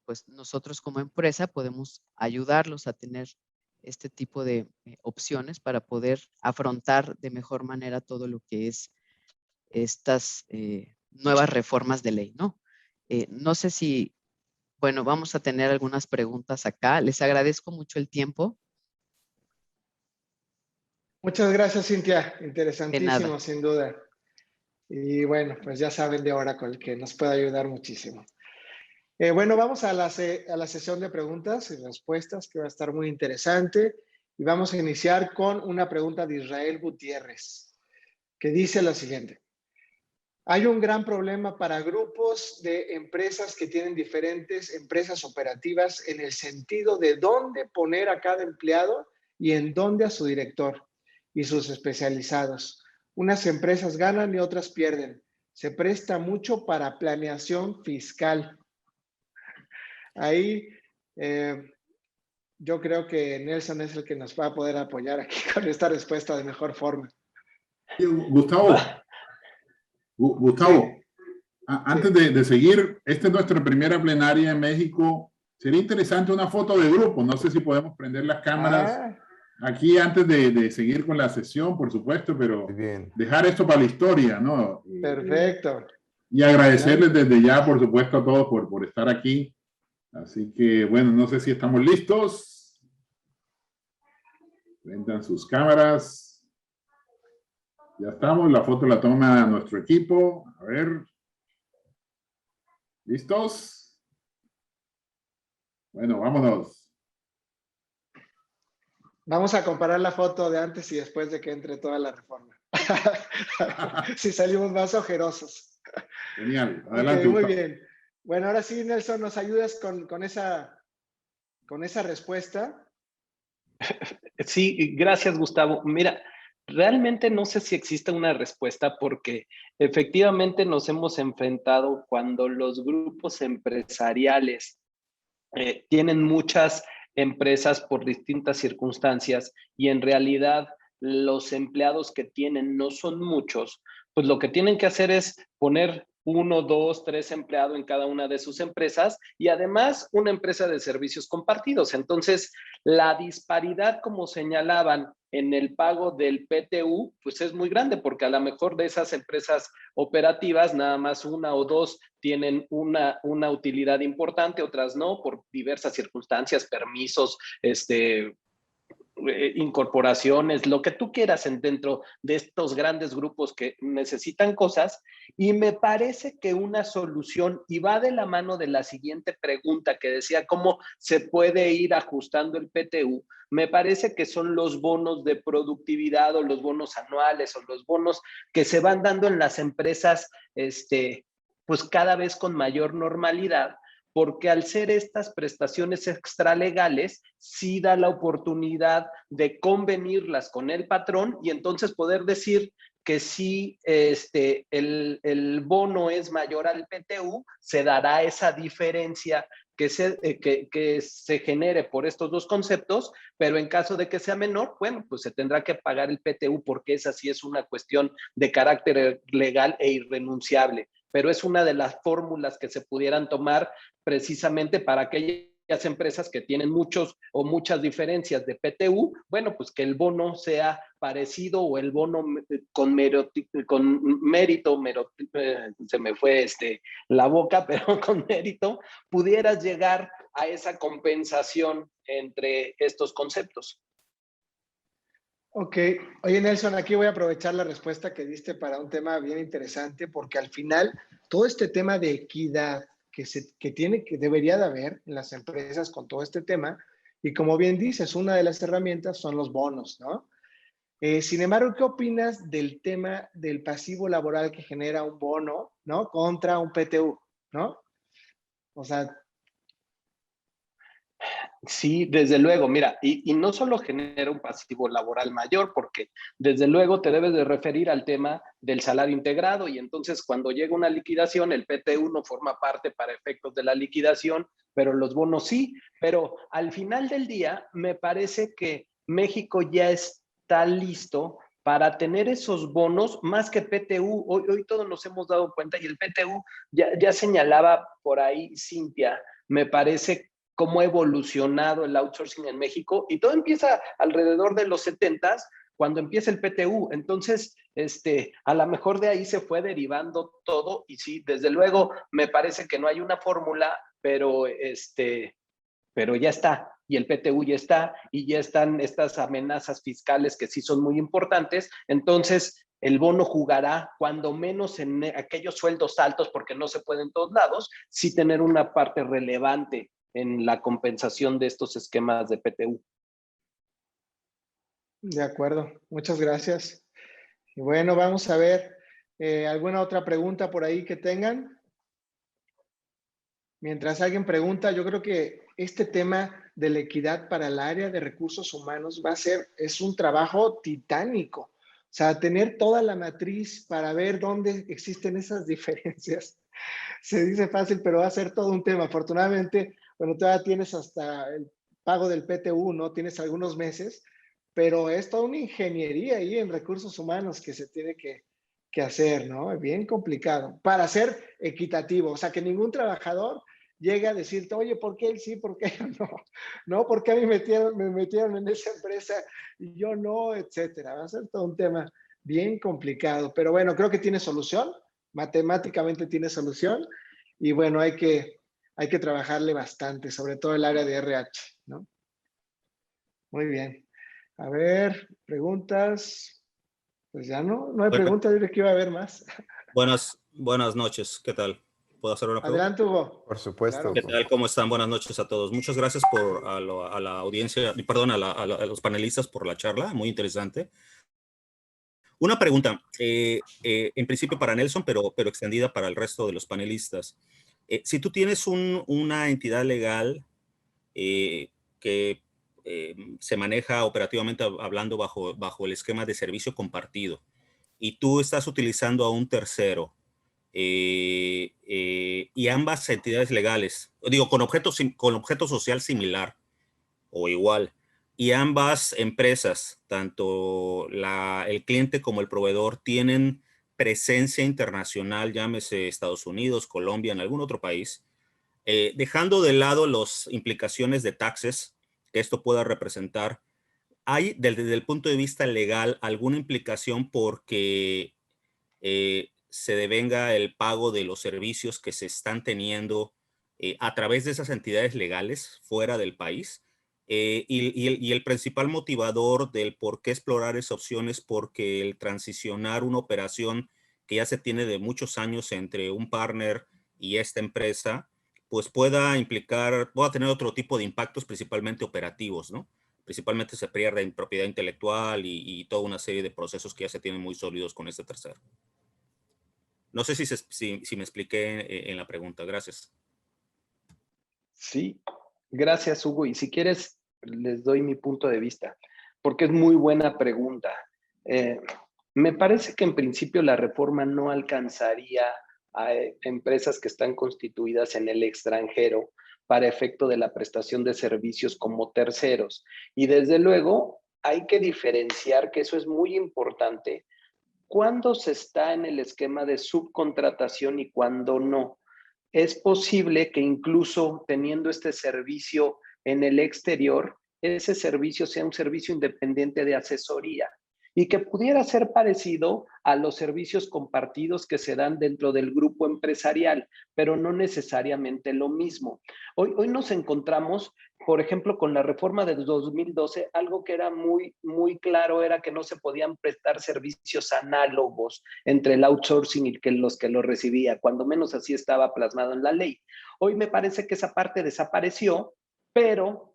pues nosotros como empresa podemos ayudarlos a tener este tipo de opciones para poder afrontar de mejor manera todo lo que es estas nuevas reformas de ley, ¿no? No sé si, bueno, vamos a tener algunas preguntas acá. Les agradezco mucho el tiempo. Muchas gracias, Cintia. De Interesantísimo, nada. sin duda. Y bueno, pues ya saben de Oracle que nos puede ayudar muchísimo. Bueno, vamos a la sesión de preguntas y respuestas, que va a estar muy interesante. Y vamos a iniciar con una pregunta de Israel Gutiérrez, que dice lo siguiente. Hay un gran problema para grupos de empresas que tienen diferentes empresas operativas en el sentido de dónde poner a cada empleado y en dónde a su director y sus especializados. Unas empresas ganan y otras pierden. Se presta mucho para planeación fiscal. Ahí yo creo que Nelson es el que nos va a poder apoyar aquí con esta respuesta de mejor forma. Gustavo, Sí. Antes de seguir, esta es nuestra primera plenaria en México. Sería interesante una foto de grupo. No sé si podemos prender las cámaras aquí antes de seguir con la sesión, por supuesto, pero bien. Dejar esto para la historia, ¿no? Perfecto. Y agradecerles desde ya, por supuesto, a todos por estar aquí. Así que, bueno, no sé si estamos listos. Prendan sus cámaras. Ya estamos, la foto la toma nuestro equipo. A ver. ¿Listos? Bueno, vámonos. Vamos a comparar la foto de antes y después de que entre toda la reforma. Si salimos más ojerosos. Genial, adelante. Okay, muy bien. Bueno, ahora sí, Nelson, ¿nos ayudas con esa respuesta? Sí, gracias, Gustavo. Mira, realmente no sé si existe una respuesta porque efectivamente nos hemos enfrentado cuando los grupos empresariales tienen muchas empresas por distintas circunstancias y en realidad los empleados que tienen no son muchos, pues lo que tienen que hacer es poner 1, 2, 3 empleados en cada una de sus empresas y además una empresa de servicios compartidos. Entonces, la disparidad, como señalaban, en el pago del PTU, pues es muy grande porque a lo mejor de esas empresas operativas, nada más 1 o 2 tienen una utilidad importante, otras no, por diversas circunstancias, permisos, incorporaciones, lo que tú quieras dentro de estos grandes grupos que necesitan cosas. Y me parece que una solución, y va de la mano de la siguiente pregunta que decía cómo se puede ir ajustando el PTU, me parece que son los bonos de productividad o los bonos anuales o los bonos que se van dando en las empresas, pues cada vez con mayor normalidad, porque al ser estas prestaciones extralegales, sí da la oportunidad de convenirlas con el patrón y entonces poder decir que si el bono es mayor al PTU, se dará esa diferencia que se genere por estos dos conceptos, pero en caso de que sea menor, bueno, pues se tendrá que pagar el PTU porque esa sí es una cuestión de carácter legal e irrenunciable, pero es una de las fórmulas que se pudieran tomar precisamente para aquellas empresas que tienen muchos o muchas diferencias de PTU, bueno, pues que el bono sea parecido o el bono con mérito, se me fue la boca, pero con mérito, pudieras llegar a esa compensación entre estos conceptos. Ok. Oye, Nelson, aquí voy a aprovechar la respuesta que diste para un tema bien interesante, porque al final todo este tema de equidad que debería de haber en las empresas con todo este tema, y como bien dices, una de las herramientas son los bonos, ¿no? Sin embargo, ¿qué opinas del tema del pasivo laboral que genera un bono, ¿no? Contra un PTU, ¿no? O sea, sí, desde luego, mira, y no solo genera un pasivo laboral mayor, porque desde luego te debes de referir al tema del salario integrado y entonces cuando llega una liquidación, el PTU no forma parte para efectos de la liquidación, pero los bonos sí, pero al final del día me parece que México ya está listo para tener esos bonos más que PTU. Hoy todos nos hemos dado cuenta y el PTU ya señalaba por ahí Cintia, me parece cómo ha evolucionado el outsourcing en México y todo empieza alrededor de los 70s cuando empieza el PTU. Entonces, a lo mejor de ahí se fue derivando todo y sí, desde luego me parece que no hay una fórmula, pero ya está y el PTU ya está y ya están estas amenazas fiscales que sí son muy importantes. Entonces, el bono jugará cuando menos en aquellos sueldos altos, porque no se puede en todos lados, sí tener una parte relevante en la compensación de estos esquemas de PTU. De acuerdo, muchas gracias. Y bueno, vamos a ver alguna otra pregunta por ahí que tengan. Mientras alguien pregunta, yo creo que este tema de la equidad para el área de recursos humanos es un trabajo titánico. O sea, tener toda la matriz para ver dónde existen esas diferencias. Se dice fácil, pero va a ser todo un tema. Afortunadamente, bueno, todavía tienes hasta el pago del PTU, ¿no? Tienes algunos meses, pero es toda una ingeniería ahí en recursos humanos que se tiene que hacer, ¿no? Es bien complicado para ser equitativo, o sea, que ningún trabajador llegue a decirte, oye, ¿por qué él sí, por qué yo no? No, ¿por qué a mí me metieron en esa empresa y yo no, etcétera? Va a ser todo un tema bien complicado, pero bueno, creo que tiene solución, matemáticamente tiene solución y bueno, hay que trabajarle bastante, sobre todo el área de RH, ¿no? Muy bien. A ver, preguntas. Pues ya no hay Bueno, preguntas, diré que iba a haber más. buenas noches, ¿qué tal? ¿Puedo hacer una pregunta? Adelante, Hugo. Por supuesto. ¿Qué Claro. tal? ¿Cómo están? Buenas noches a todos. Muchas gracias a la audiencia, perdón, a los panelistas por la charla, muy interesante. Una pregunta, en principio para Nelson, pero extendida para el resto de los panelistas. Si tú tienes una entidad legal que se maneja operativamente hablando bajo el esquema de servicio compartido y tú estás utilizando a un tercero, y ambas entidades legales, digo, con objeto social similar o igual, y ambas empresas, tanto el cliente como el proveedor, tienen presencia internacional, llámese Estados Unidos, Colombia, en algún otro país, dejando de lado las implicaciones de taxes que esto pueda representar, ¿hay desde el punto de vista legal alguna implicación porque se devenga el pago de los servicios que se están teniendo a través de esas entidades legales fuera del país? Y el principal motivador del por qué explorar esas opciones, porque el transicionar una operación que ya se tiene de muchos años entre un partner y esta empresa, pues pueda tener otro tipo de impactos, principalmente operativos, ¿no? Principalmente se pierde en propiedad intelectual y toda una serie de procesos que ya se tienen muy sólidos con este tercero. No sé si me expliqué en la pregunta. Gracias. Sí, gracias, Hugo. Y si quieres, les doy mi punto de vista, porque es muy buena pregunta. Me parece que en principio la reforma no alcanzaría a empresas que están constituidas en el extranjero para efecto de la prestación de servicios como terceros. Y desde luego hay que diferenciar, que eso es muy importante, cuándo se está en el esquema de subcontratación y cuándo no. Es posible que incluso teniendo este servicio en el exterior, ese servicio sea un servicio independiente de asesoría y que pudiera ser parecido a los servicios compartidos que se dan dentro del grupo empresarial, pero no necesariamente lo mismo. Hoy nos encontramos, por ejemplo, con la reforma de 2012, algo que era muy claro era que no se podían prestar servicios análogos entre el outsourcing y los que lo recibía, cuando menos así estaba plasmado en la ley. Hoy me parece que esa parte desapareció, pero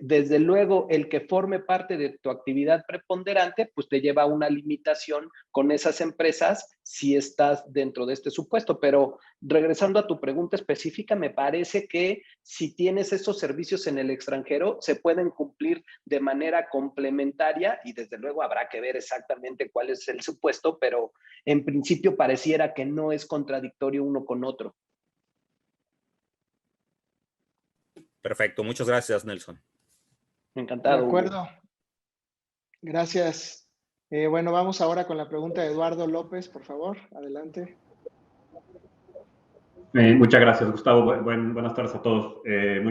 desde luego el que forme parte de tu actividad preponderante, pues te lleva a una limitación con esas empresas si estás dentro de este supuesto. Pero regresando a tu pregunta específica, me parece que si tienes esos servicios en el extranjero, se pueden cumplir de manera complementaria y desde luego habrá que ver exactamente cuál es el supuesto, pero en principio pareciera que no es contradictorio uno con otro. Perfecto. Muchas gracias, Nelson. Encantado. De acuerdo. Hugo. Gracias. Bueno, vamos ahora con la pregunta de Eduardo López, por favor. Adelante. Muchas gracias, Gustavo. Buenas tardes a todos.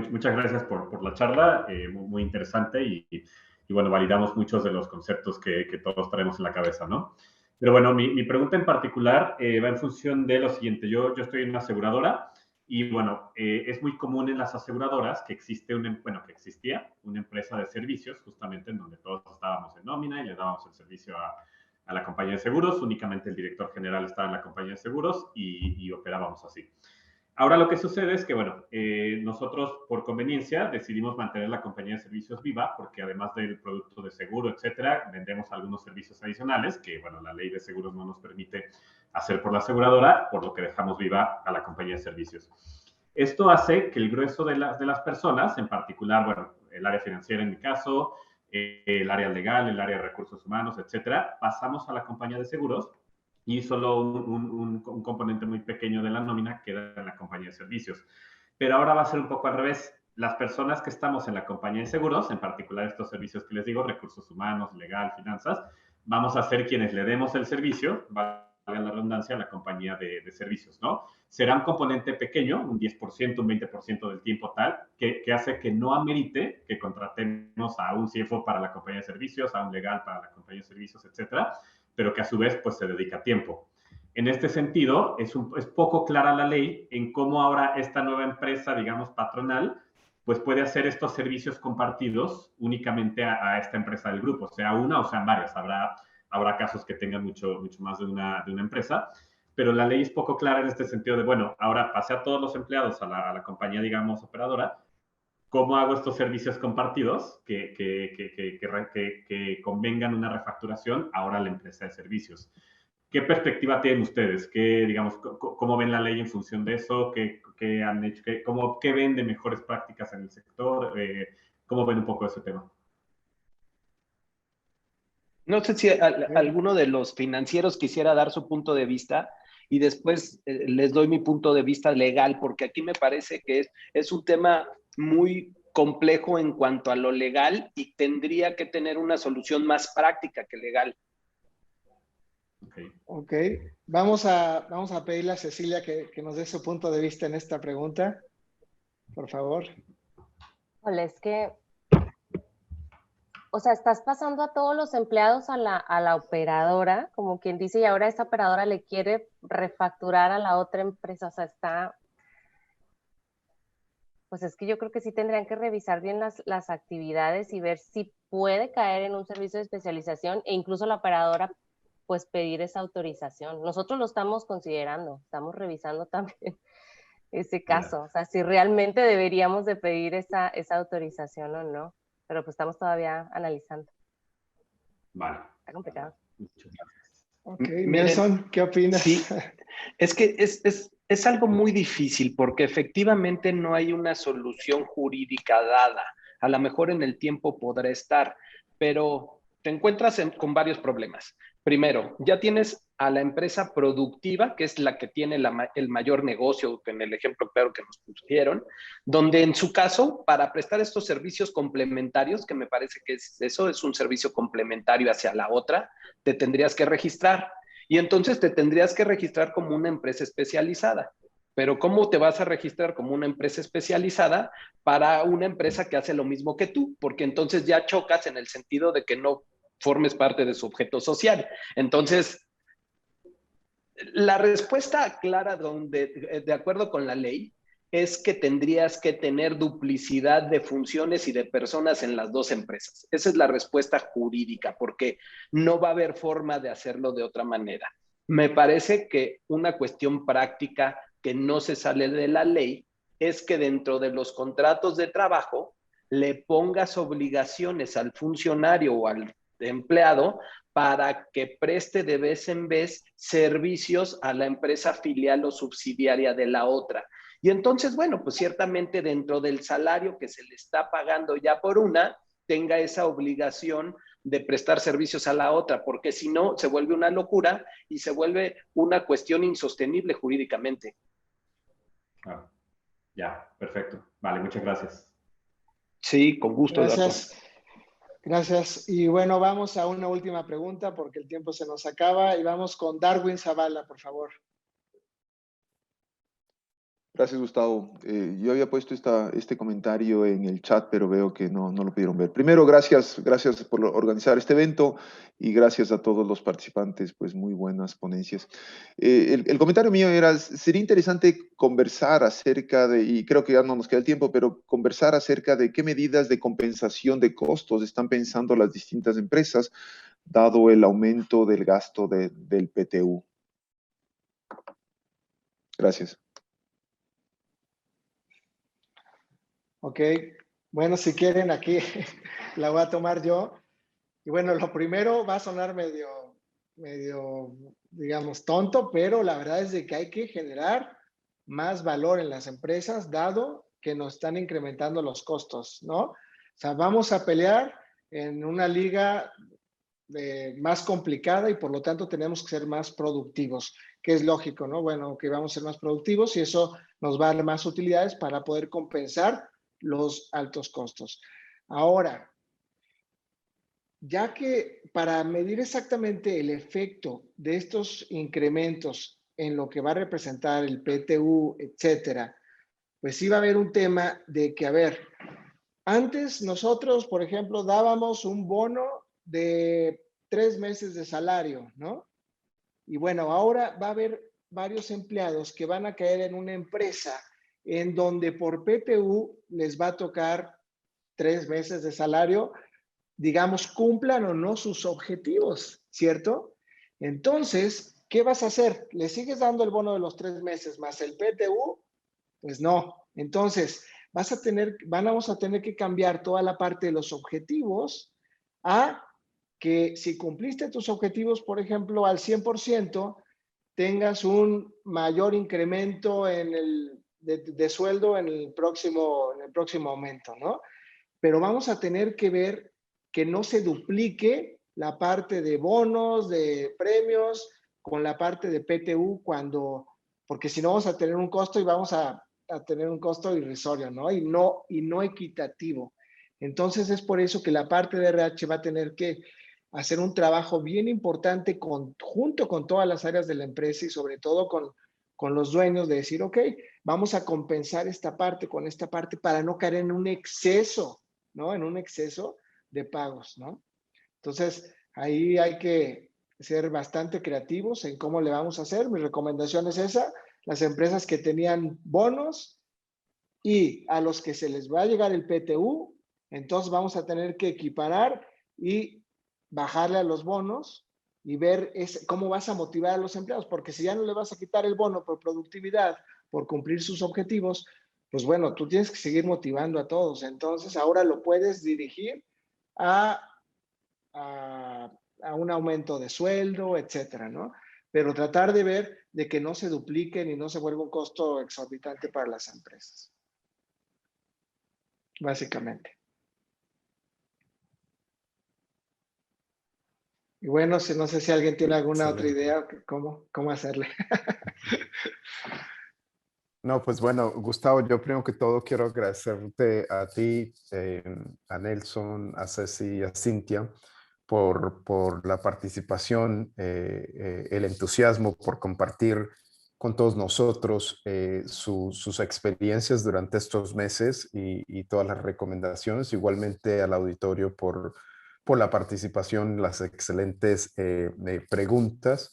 Muchas gracias por la charla, muy interesante y bueno, validamos muchos de los conceptos que todos traemos en la cabeza, ¿no? Pero bueno, mi pregunta en particular va en función de lo siguiente. Yo estoy en una aseguradora y bueno, es muy común en las aseguradoras que que existía una empresa de servicios justamente en donde todos estábamos en nómina y le dábamos el servicio a la compañía de seguros. Únicamente el director general estaba en la compañía de seguros y operábamos así. Ahora lo que sucede es que, bueno, nosotros por conveniencia decidimos mantener la compañía de servicios viva porque además del producto de seguro, etcétera, vendemos algunos servicios adicionales que, bueno, la ley de seguros no nos permite hacer por la aseguradora, por lo que dejamos viva a la compañía de servicios. Esto hace que el grueso de las personas, en particular, bueno, el área financiera en mi caso, el área legal, el área de recursos humanos, etcétera, pasamos a la compañía de seguros y solo un componente muy pequeño de la nómina queda en la compañía de servicios. Pero ahora va a ser un poco al revés. Las personas que estamos en la compañía de seguros, en particular estos servicios que les digo, recursos humanos, legal, finanzas, vamos a ser quienes le demos el servicio, valga la redundancia, a la compañía de servicios, ¿no? Será un componente pequeño, un 10%, un 20% del tiempo tal, que hace que no amerite que contratemos a un CFO para la compañía de servicios, a un legal para la compañía de servicios, etcétera, pero que a su vez pues se dedica tiempo. En este sentido, es poco clara la ley en cómo ahora esta nueva empresa, digamos, patronal, pues puede hacer estos servicios compartidos únicamente a esta empresa del grupo, sea una o sean varias. Habrá casos que tengan mucho más de una empresa, pero la ley es poco clara en este sentido de, bueno, ahora pasé a todos los empleados a la compañía, digamos, operadora. ¿Cómo hago estos servicios compartidos que convengan una refacturación ahora a la empresa de servicios? ¿Qué perspectiva tienen ustedes? ¿Cómo ven la ley en función de eso? ¿Qué han hecho? ¿Qué ven de mejores prácticas en el sector? ¿Cómo ven un poco ese tema? No sé si alguno de los financieros quisiera dar su punto de vista y después les doy mi punto de vista legal, porque aquí me parece que es un tema muy complejo en cuanto a lo legal y tendría que tener una solución más práctica que legal. Ok. Vamos a pedirle a Cecilia que nos dé su punto de vista en esta pregunta. Por favor. Hola, es que, o sea, estás pasando a todos los empleados a la operadora, como quien dice, y ahora esta operadora le quiere refacturar a la otra empresa, o sea, pues es que yo creo que sí tendrían que revisar bien las actividades y ver si puede caer en un servicio de especialización e incluso la operadora pues pedir esa autorización. Nosotros lo estamos considerando, estamos revisando también ese caso, o sea, si realmente deberíamos de pedir esa autorización o no, pero pues estamos todavía analizando. Vale. Está complicado. Muchas gracias. Ok, Nelson, ¿qué opinas? Sí, es que es algo muy difícil porque efectivamente no hay una solución jurídica dada. A lo mejor en el tiempo podrá estar, pero te encuentras con varios problemas. Primero, ya tienes a la empresa productiva, que es la que tiene el mayor negocio, en el ejemplo claro que nos pusieron, donde en su caso, para prestar estos servicios complementarios, que me parece que eso es un servicio complementario hacia la otra, te tendrías que registrar. Y entonces te tendrías que registrar como una empresa especializada. Pero ¿cómo te vas a registrar como una empresa especializada para una empresa que hace lo mismo que tú? Porque entonces ya chocas en el sentido de que no formes parte de su objeto social. Entonces, la respuesta clara de acuerdo con la ley es que tendrías que tener duplicidad de funciones y de personas en las dos empresas. Esa es la respuesta jurídica, porque no va a haber forma de hacerlo de otra manera. Me parece que una cuestión práctica que no se sale de la ley es que dentro de los contratos de trabajo le pongas obligaciones al funcionario o al empleado para que preste de vez en vez servicios a la empresa filial o subsidiaria de la otra. Y entonces, bueno, pues ciertamente dentro del salario que se le está pagando ya por una, tenga esa obligación de prestar servicios a la otra, porque si no, se vuelve una locura y se vuelve una cuestión insostenible jurídicamente. Claro. Ya, perfecto. Vale, muchas gracias. Sí, con gusto. Gracias. Gracias. Y bueno, vamos a una última pregunta porque el tiempo se nos acaba y vamos con Darwin Zavala, por favor. Gracias, Gustavo. Yo había puesto este comentario en el chat, pero veo que no lo pudieron ver. Primero, gracias por organizar este evento y gracias a todos los participantes, pues muy buenas ponencias. El comentario mío era, sería interesante conversar acerca de, y creo que ya no nos queda el tiempo, pero conversar acerca de qué medidas de compensación de costos están pensando las distintas empresas, dado el aumento del gasto del PTU. Gracias. Ok, bueno, si quieren aquí la voy a tomar yo. Y bueno, lo primero va a sonar medio, digamos, tonto, pero la verdad es de que hay que generar más valor en las empresas, dado que nos están incrementando los costos, ¿no? O sea, vamos a pelear en una liga más complicada y por lo tanto tenemos que ser más productivos, que es lógico, ¿no? Bueno, que vamos a ser más productivos y eso nos va a dar más utilidades para poder compensar los altos costos. Ahora, ya que para medir exactamente el efecto de estos incrementos en lo que va a representar el PTU, etcétera, pues sí va a haber un tema de que, a ver, antes nosotros, por ejemplo, dábamos un bono de 3 meses de salario, ¿no? Y bueno, ahora va a haber varios empleados que van a caer en una empresa en donde por PTU les va a tocar 3 meses de salario, digamos, cumplan o no sus objetivos, ¿cierto? Entonces, ¿qué vas a hacer? ¿Le sigues dando el bono de los 3 meses más el PTU? Pues no. Entonces, vamos a tener que cambiar toda la parte de los objetivos a que si cumpliste tus objetivos, por ejemplo, al 100%, tengas un mayor incremento de sueldo en el próximo aumento, ¿no? Pero vamos a tener que ver que no se duplique la parte de bonos, de premios, con la parte de PTU porque si no vamos a tener un costo y vamos a tener un costo irrisorio, ¿no? Y no equitativo. Entonces es por eso que la parte de RH va a tener que hacer un trabajo bien importante junto con todas las áreas de la empresa y sobre todo con los dueños de decir, ok, vamos a compensar esta parte con esta parte para no caer en un exceso, ¿no? En un exceso de pagos, ¿no? Entonces, ahí hay que ser bastante creativos en cómo le vamos a hacer. Mi recomendación es esa, las empresas que tenían bonos y a los que se les va a llegar el PTU, entonces vamos a tener que equiparar y bajarle a los bonos y ver cómo vas a motivar a los empleados, porque si ya no le vas a quitar el bono por productividad, por cumplir sus objetivos, pues bueno, tú tienes que seguir motivando a todos. Entonces ahora lo puedes dirigir a un aumento de sueldo, etcétera, ¿no? Pero tratar de ver de que no se dupliquen y no se vuelva un costo exorbitante para las empresas. Básicamente. Y bueno, no sé si alguien tiene alguna otra idea, cómo hacerle. No, pues bueno, Gustavo, yo primero que todo quiero agradecerte a ti, a Nelson, a Ceci y a Cintia por la participación, el entusiasmo por compartir con todos nosotros sus experiencias durante estos meses y todas las recomendaciones. Igualmente al auditorio por la participación, las excelentes preguntas.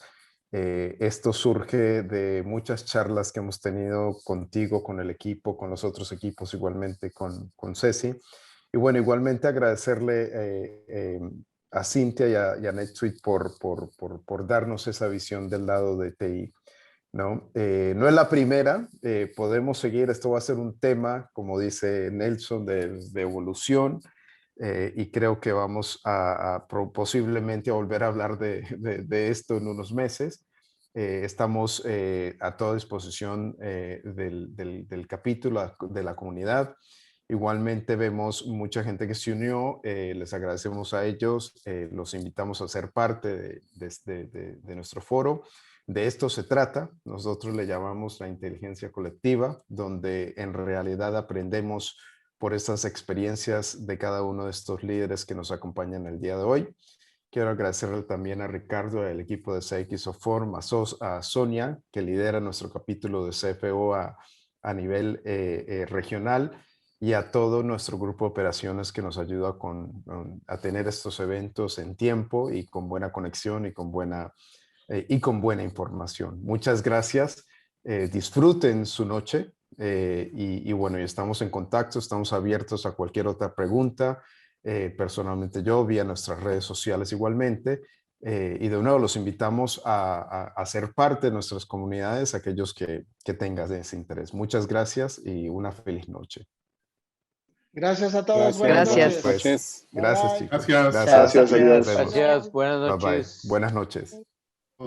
Esto surge de muchas charlas que hemos tenido contigo, con el equipo, con los otros equipos, igualmente con Ceci. Y bueno, igualmente agradecerle a Cintia y a NetSuite por darnos esa visión del lado de TI. No, no es la primera, podemos seguir, esto va a ser un tema, como dice Nelson, de evolución. Y creo que vamos posiblemente a volver a hablar de esto en unos meses. Estamos a toda disposición del capítulo, de la comunidad. Igualmente vemos mucha gente que se unió, les agradecemos a ellos, los invitamos a ser parte de nuestro foro. De esto se trata, nosotros le llamamos la inteligencia colectiva, donde en realidad aprendemos por estas experiencias de cada uno de estos líderes que nos acompañan el día de hoy. Quiero agradecerle también a Ricardo, al equipo de CX Forum, a Sonia, que lidera nuestro capítulo de CFO a nivel regional, y a todo nuestro grupo de operaciones que nos ayuda a tener estos eventos en tiempo y con buena conexión y con buena información. Muchas gracias. Disfruten su noche. Y bueno, estamos en contacto, estamos abiertos a cualquier otra pregunta, personalmente yo, vía nuestras redes sociales igualmente, y de nuevo los invitamos a ser parte de nuestras comunidades, aquellos que tengan ese interés. Muchas gracias y una feliz noche. Gracias a todos. Gracias. Pues, gracias, chicos. Gracias. Gracias. Gracias, adiós. Nos vemos. Gracias, buenas Bye, bye. noches. Buenas noches.